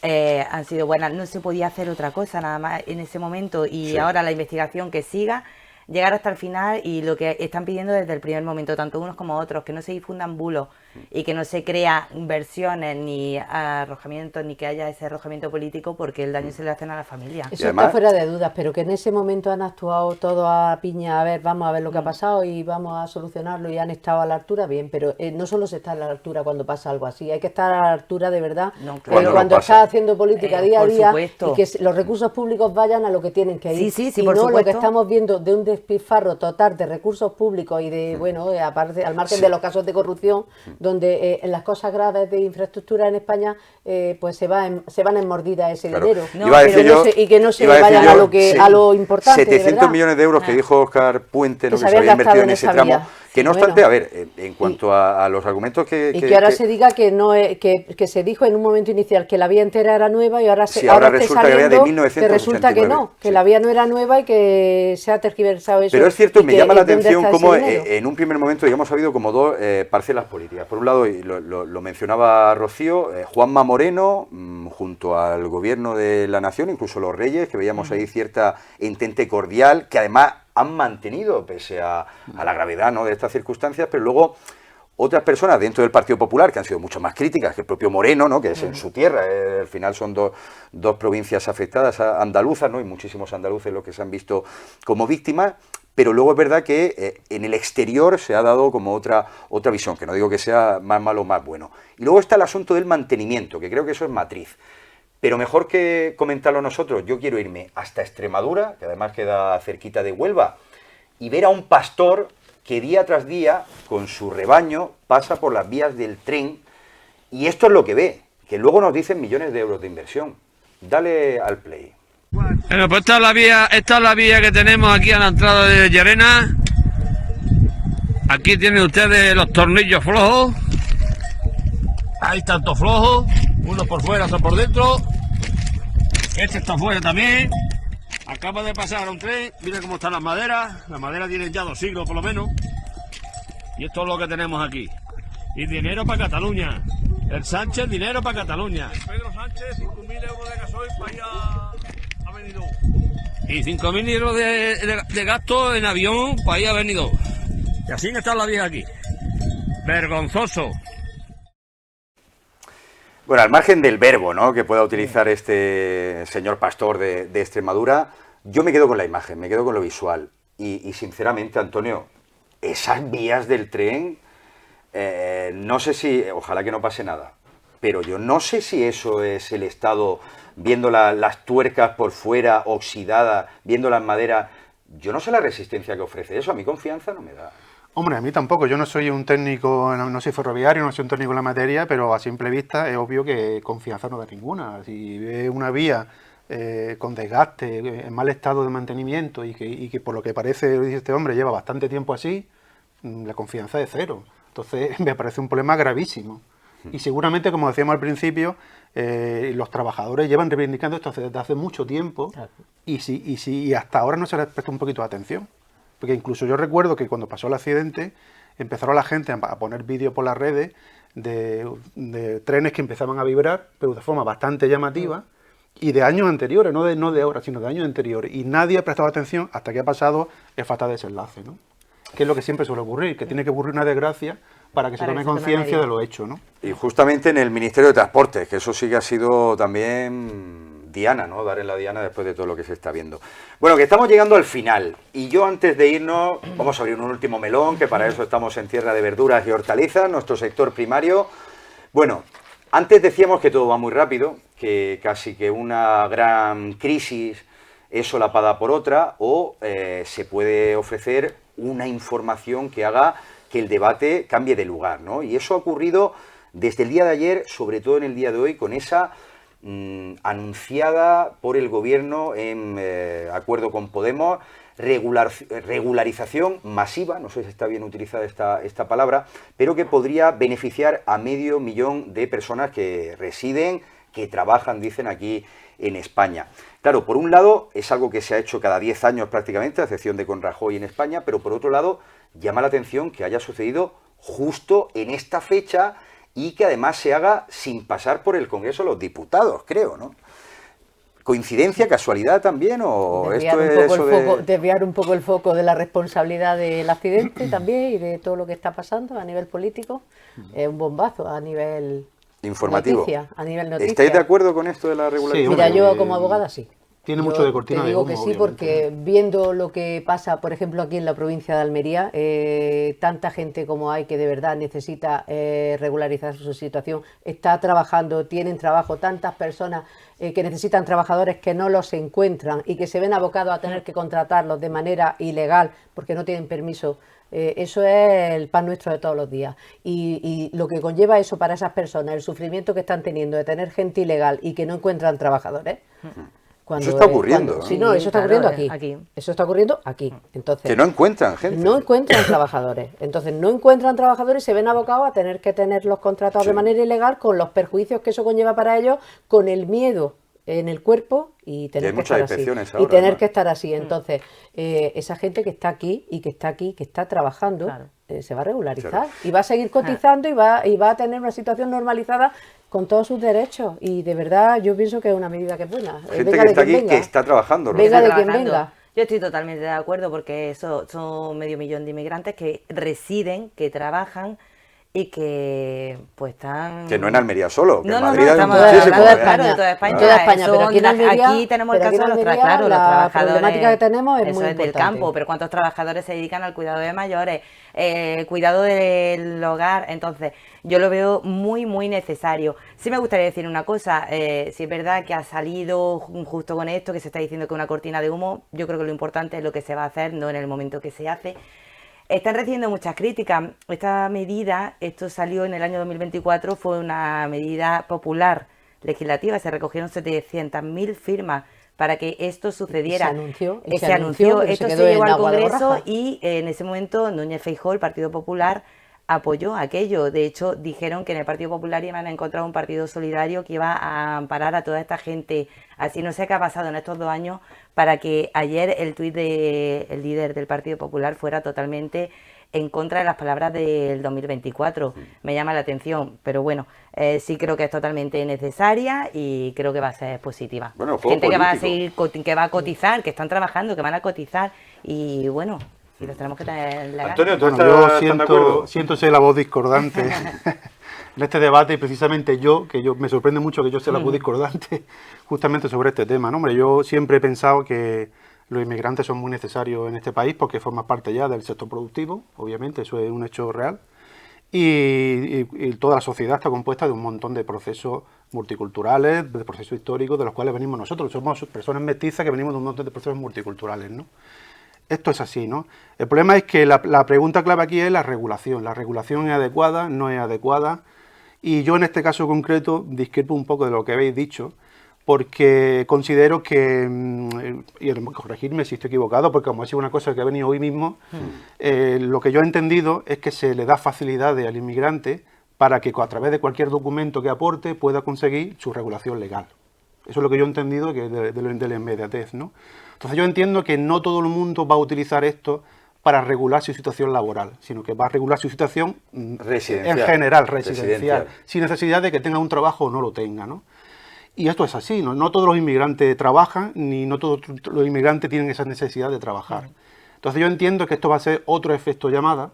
han sido buenas. No se podía hacer otra cosa nada más en ese momento y Sí. ahora la investigación que siga, llegar hasta el final y lo que están pidiendo desde el primer momento, tanto unos como otros, que no se difundan bulos y que no se crea versiones ni arrojamientos ni que haya ese arrojamiento político porque el daño se le hacen a la familia. eso además- está fuera de dudas, pero que en ese momento han actuado todos a piña, a ver, vamos a ver lo que ha pasado y vamos a solucionarlo y han estado a la altura, bien, pero no solo se está a la altura cuando pasa algo así, hay que estar a la altura de verdad No, claro. pero cuando Cuando estás pasa. haciendo política día a Por día supuesto. y que los recursos públicos vayan a lo que tienen que ir. Sí, sí, y por no lo que supuesto. estamos viendo de un despilfarro total de recursos públicos y de, bueno, aparte, al margen de los casos de corrupción, donde en las cosas graves de infraestructura en España pues se van en mordida ese Claro. dinero. No, Iba a decir pero no yo- y que no se iba a decir vayan yo, a lo que sí, a lo importante, de 700 verdad. millones de euros que dijo Óscar Puente, ¿no? Que que se se habían había gastado invertido en en ese esa tramo. vía. Que no Bueno. obstante, a ver, en cuanto a los argumentos Y que ahora se diga que no que se dijo en un momento inicial que la vía entera era nueva y ahora Sí, ahora esté resulta que era de saliendo 1989, resulta que no, que sí. la vía no era nueva y que se ha tergiversado eso. Pero es cierto, y me que- llama la ¿dónde atención está ese cómo dinero? en un primer momento, digamos, ha habido como dos parcelas políticas. Por un lado, y lo mencionaba Rocío, Juanma Moreno, junto al gobierno de la nación, incluso los reyes, que veíamos ahí cierta entente cordial, que además han mantenido pese a la gravedad, ¿no?, de estas circunstancias, pero luego otras personas dentro del Partido Popular que han sido mucho más críticas que el propio Moreno, ¿no? Que es en su tierra, al final son dos provincias afectadas, andaluzas, ¿no? Y muchísimos andaluces los que se han visto como víctimas, pero luego es verdad que en el exterior se ha dado como otra visión, que no digo que sea más malo o más bueno. Y luego está el asunto del mantenimiento, que creo que eso es matriz. Pero mejor que comentarlo nosotros, yo quiero irme hasta Extremadura, que además queda cerquita de Huelva, y ver a un pastor que día tras día, con su rebaño, pasa por las vías del tren, y esto es lo que ve, que luego nos dicen millones de euros de inversión. Dale al play. Bueno, pues esta es la vía que tenemos aquí a la entrada de Llerena. Aquí tienen ustedes los tornillos flojos. Hay tantos flojos, unos por fuera, otros por dentro. Este está fuera también. Acaba de pasar un tren, mira cómo están las maderas tienen ya 2 siglos por lo menos. Y esto es lo que tenemos aquí. Y dinero para Cataluña. El Sánchez, dinero para Cataluña. Pedro Sánchez, 5.000 euros de gasoil para ir a Benidorm. Y 5.000 euros de gasto en avión para ir a Benidorm. Y así está la vieja aquí. Vergonzoso. Bueno, al margen del verbo, ¿no?, que pueda utilizar este señor pastor de Extremadura, yo me quedo con la imagen, me quedo con lo visual. Y sinceramente, Antonio, esas vías del tren, no sé si, ojalá que no pase nada, pero yo no sé si eso es el Estado viendo las tuercas por fuera, oxidadas, viendo las maderas. Yo no sé la resistencia que ofrece eso, a mi confianza no me da. Hombre, a mí tampoco, yo no soy un técnico, no soy ferroviario, no soy un técnico en la materia, pero a simple vista es obvio que confianza no da ninguna. Si ve una vía con desgaste, en mal estado de mantenimiento y que por lo que parece, dice este hombre, lleva bastante tiempo así, la confianza es cero. Entonces me parece un problema gravísimo. Y seguramente, como decíamos al principio, los trabajadores llevan reivindicando esto desde hace mucho tiempo y hasta ahora no se les presta un poquito de atención. Porque incluso yo recuerdo que cuando pasó el accidente empezaron la gente a poner vídeos por las redes de trenes que empezaban a vibrar, pero de forma bastante llamativa, y de años anteriores, no de ahora, sino de años anteriores. Y nadie ha prestado atención hasta que ha pasado el fatal desenlace, ¿no? Que es lo que siempre suele ocurrir, que tiene que ocurrir una desgracia para que se tome conciencia de lo hecho, ¿no? Y justamente en el Ministerio de Transportes, que eso sí que ha sido también diana, ¿no? Dar en la diana después de todo lo que se está viendo. Bueno, que estamos llegando al final, y yo antes de irnos, vamos a abrir un último melón, que para eso estamos en tierra de verduras y hortalizas, nuestro sector primario. Bueno, antes decíamos que todo va muy rápido, que casi que una gran crisis es solapada por otra, o se puede ofrecer una información que haga que el debate cambie de lugar, ¿no? Y eso ha ocurrido desde el día de ayer, sobre todo en el día de hoy, con esa anunciada por el gobierno en acuerdo con Podemos, regularización masiva, no sé si está bien utilizada esta palabra, pero que podría beneficiar a 500.000 de personas que residen, que trabajan, dicen, aquí en España. Claro, por un lado es algo que se ha hecho cada 10 años prácticamente, a excepción de con Rajoy en España, pero por otro lado llama la atención que haya sucedido justo en esta fecha y que además se haga sin pasar por el Congreso de los Diputados, creo, ¿no? ¿Coincidencia, casualidad también? ¿O desviar un poco el foco de la responsabilidad del accidente también y de todo lo que está pasando a nivel político? Es un bombazo a nivel informativo. A nivel noticia. ¿Estáis de acuerdo con esto de la regularización? Mira, yo como abogada sí. Tiene mucho de cortina de humo, te digo que sí, obviamente. porque viendo lo que pasa, por ejemplo, aquí en la provincia de Almería, tanta gente como hay que de verdad necesita regularizar su situación, está trabajando, tienen trabajo, tantas personas que necesitan trabajadores que no los encuentran y que se ven abocados a tener que contratarlos de manera ilegal porque no tienen permiso. Eso es el pan nuestro de todos los días y lo que conlleva eso para esas personas, el sufrimiento que están teniendo de tener gente ilegal y que no encuentran trabajadores. Eso está ocurriendo. Sí, no, eso está ocurriendo aquí. Eso está ocurriendo aquí. Entonces, que no encuentran gente. No encuentran trabajadores. Entonces, no encuentran trabajadores y se ven abocados a tener que tenerlos contratados de manera ilegal con los perjuicios que eso conlleva para ellos, con el miedo en el cuerpo y tener que estar así. Ahora, y tener que estar así. Entonces, esa gente que está aquí, que está trabajando, se va a regularizar y va a seguir cotizando y va a tener una situación normalizada con todos sus derechos. Y de verdad yo pienso que es una medida que es buena. Gente que está aquí, que está trabajando. Venga de quien venga. Yo estoy totalmente de acuerdo porque son 500.000 de inmigrantes que residen, que trabajan y que pues están... Que no en Almería solo, que No, en no, Madrid hay estamos muchísimo, hablando, ¿eh? claro, de toda España. En toda España, pero aquí en Almería, aquí tenemos el pero aquí caso en de los, Almería claro, los la trabajadores. problemática que tenemos es eso muy es del importante. campo, pero ¿cuántos trabajadores se dedican al cuidado de mayores? Cuidado del hogar. Entonces, yo lo veo muy, muy necesario. Sí me gustaría decir una cosa, si es verdad que ha salido justo con esto, que se está diciendo que una cortina de humo, yo creo que lo importante es lo que se va a hacer, no en el momento que se hace. Están recibiendo muchas críticas. Esta medida, esto salió en el año 2024, fue una medida popular legislativa, se recogieron 700.000 firmas para que esto sucediera. Se anunció, esto se llevó al Congreso y en ese momento Núñez Feijóo, el Partido Popular, apoyó aquello. De hecho, dijeron que en el Partido Popular iban a encontrar un partido solidario que iba a amparar a toda esta gente. Así no sé qué ha pasado en estos 2 años para que ayer el tuit del líder del Partido Popular fuera totalmente en contra de las palabras del 2024. Me llama la atención, pero bueno, sí creo que es totalmente necesaria y creo que va a ser positiva. Bueno, gente que va a seguir, que va a cotizar, que están trabajando, que van a cotizar y bueno, y los tenemos que tener legal. Antonio, ¿tú Bueno, estás yo de acuerdo? siento ser la voz discordante en este debate, y precisamente me sorprende mucho que yo sea la voz discordante justamente sobre este tema, ¿no? Hombre, yo siempre he pensado que los inmigrantes son muy necesarios en este país porque forman parte ya del sector productivo, obviamente, eso es un hecho real, y toda la sociedad está compuesta de un montón de procesos multiculturales, de procesos históricos de los cuales venimos nosotros. Somos personas mestizas que venimos de un montón de procesos multiculturales, ¿no? Esto es así, ¿no? El problema es que la pregunta clave aquí es la regulación. ¿La regulación es adecuada? ¿No es adecuada? Y yo en este caso concreto discrepo un poco de lo que habéis dicho, porque considero que, y corregirme si estoy equivocado, porque como ha sido una cosa que ha venido hoy mismo, lo que yo he entendido es que se le da facilidades al inmigrante para que a través de cualquier documento que aporte pueda conseguir su regulación legal. Eso es lo que yo he entendido que de la inmediatez, ¿no? Entonces yo entiendo que no todo el mundo va a utilizar esto para regular su situación laboral, sino que va a regular su situación Residencial. en general, residencial, sin necesidad de que tenga un trabajo o no lo tenga, ¿no? Y esto es así, ¿no? No todos los inmigrantes trabajan, ni no todos los inmigrantes tienen esa necesidad de trabajar. Entonces yo entiendo que esto va a ser otro efecto llamada,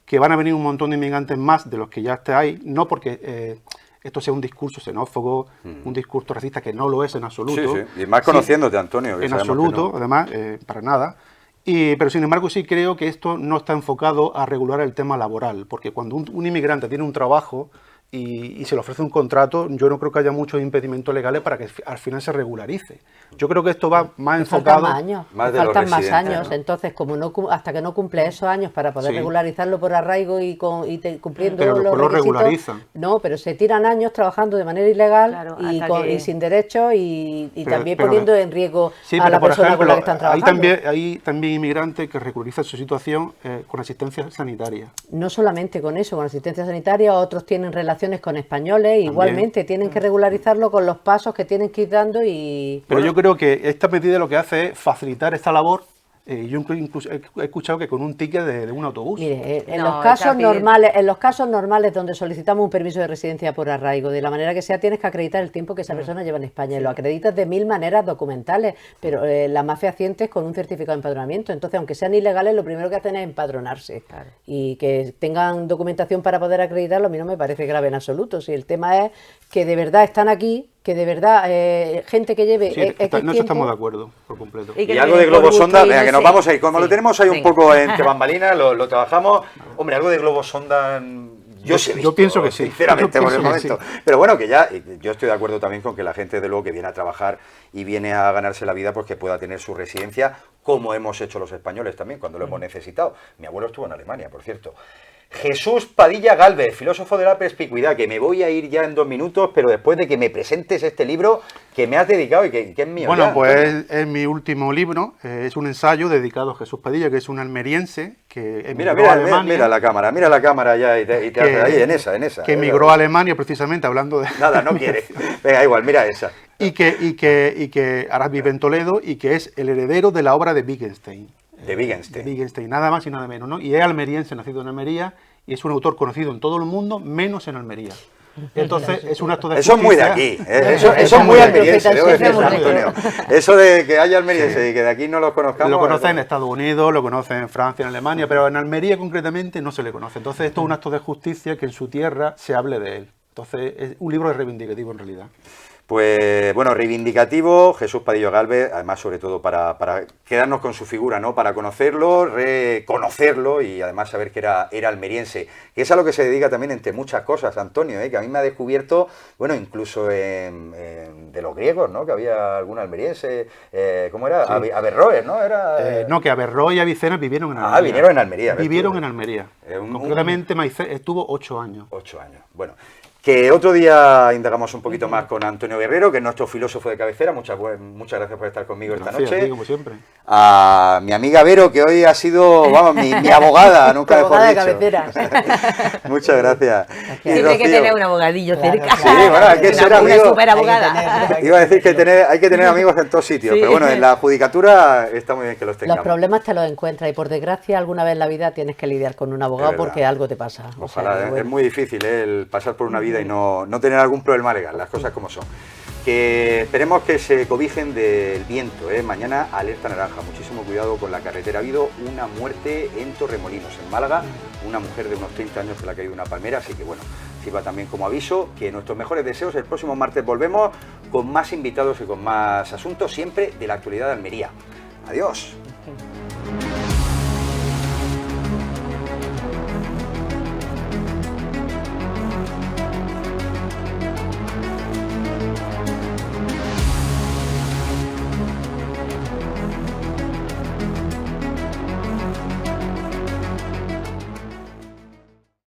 que van a venir un montón de inmigrantes más de los que ya está ahí, no porque esto sea un discurso xenófobo, un discurso racista, que no lo es en absoluto. Sí, sí. Y más conociéndote, Antonio. Que en absoluto, no. además, para nada. Pero sin embargo sí creo que esto no está enfocado a regular el tema laboral, porque cuando un inmigrante tiene un trabajo y se le ofrece un contrato, yo no creo que haya muchos impedimentos legales para que al final se regularice. Yo creo que esto va más enfocado... Faltan más años, ¿no? Entonces, como no, hasta que no cumple esos años para poder regularizarlo por arraigo y cumpliendo pero los lo requisitos... regularizan. No, pero se tiran años trabajando de manera ilegal, claro, y sin derechos y pero, también poniendo en riesgo a la por persona ejemplo, con la que están trabajando. Hay también inmigrantes que regularizan su situación con asistencia sanitaria. No solamente con eso, con asistencia sanitaria, otros tienen relaciones con españoles, igualmente tienen que regularizarlo con los pasos que tienen que ir dando y... Pero yo creo que esta medida lo que hace es facilitar esta labor. Yo incluso he escuchado que con un ticket de un autobús. Mire, en los casos normales donde solicitamos un permiso de residencia por arraigo, de la manera que sea, tienes que acreditar el tiempo que esa persona lleva en España. Y lo acreditas de 1000 maneras documentales, pero la más fehaciente es con un certificado de empadronamiento. Entonces, aunque sean ilegales, lo primero que hacen es empadronarse. Claro. Y que tengan documentación para poder acreditarlo, a mí no me parece grave en absoluto. Si el tema es que de verdad están aquí, que de verdad gente que lleve en eso estamos de acuerdo por completo. Y algo de globo sonda, venga, que nos vamos a ir, como lo tenemos ahí un poco entre bambalinas, lo trabajamos. Hombre, algo de globo sonda yo pienso que sí, sinceramente por el momento. Sí. Pero bueno, que ya yo estoy de acuerdo también con que la gente de luego que viene a trabajar y viene a ganarse la vida, pues que pueda tener su residencia, como hemos hecho los españoles también cuando lo hemos necesitado. Mi abuelo estuvo en Alemania, por cierto. Jesús Padilla Gálvez, filósofo de la perspicuidad, que me voy a ir ya en 2 minutos, pero después de que me presentes este libro que me has dedicado y que es mío. Bueno, ya, pues es mi último libro, es un ensayo dedicado a Jesús Padilla, que es un almeriense que emigró a Alemania. Mira la cámara ya y te haces ahí, en esa. Que emigró a Alemania precisamente, hablando de... Nada, no quiere. Venga, igual, mira esa. Y que ahora vive en Toledo y que es el heredero de la obra de Wittgenstein. De Wittgenstein, nada más y nada menos, ¿no? Y es almeriense, nacido en Almería, y es un autor conocido en todo el mundo, menos en Almería. Entonces es un acto de Eso es muy de justicia. aquí, eso es muy almeriense, debo decir, muy Antonio. Eso de que haya almeriense y que de aquí no los conozcamos. Lo conocen en Estados Unidos, lo conocen en Francia, en Alemania, pero en Almería concretamente no se le conoce. Entonces esto es un acto de justicia que en su tierra se hable de él. Entonces es un libro reivindicativo en realidad. Pues bueno, reivindicativo, Jesús Padillo Gálvez, además sobre todo para quedarnos con su figura, ¿no? Para conocerlo, reconocerlo y además saber que era almeriense, que es a lo que se dedica también entre muchas cosas, Antonio, que a mí me ha descubierto, bueno, incluso de los griegos, ¿no? Que había algún almeriense, ¿cómo era? Sí. Averroes, ¿no? No, que Averroes y Avicena vivieron en Almería. Ah, vinieron en Almería. Vivieron en Almería. Concretamente Maicet estuvo 8 años. 8 años, bueno. Que otro día indagamos un poquito más con Antonio Guerrero, que es nuestro filósofo de cabecera. Muchas gracias por estar conmigo esta noche. A ti, como siempre. A mi amiga Vero, que hoy ha sido, vamos, mi abogada, nunca mejor abogada de dicho. cabecera. Muchas gracias. Y Siempre hay que Rocío. tener un abogadillo cerca. Sí, bueno, hay que ser una amigo. super abogada. Iba a decir que hay que tener amigos en todos sitios, pero bueno, en la judicatura está muy bien que los tengamos. Los problemas te los encuentras y por desgracia alguna vez en la vida tienes que lidiar con un abogado porque algo te pasa. Ojalá, O sea, que, bueno. es muy difícil el pasar por una vida y no tener algún problema legal, las cosas como son. Que esperemos que se cobijen del viento, mañana alerta naranja, muchísimo cuidado con la carretera. Ha habido una muerte en Torremolinos, en Málaga, una mujer de unos 30 años que le ha caído una palmera, así que bueno, sirva también como aviso, que nuestros mejores deseos. El próximo martes volvemos con más invitados y con más asuntos, siempre de la actualidad de Almería. Adiós.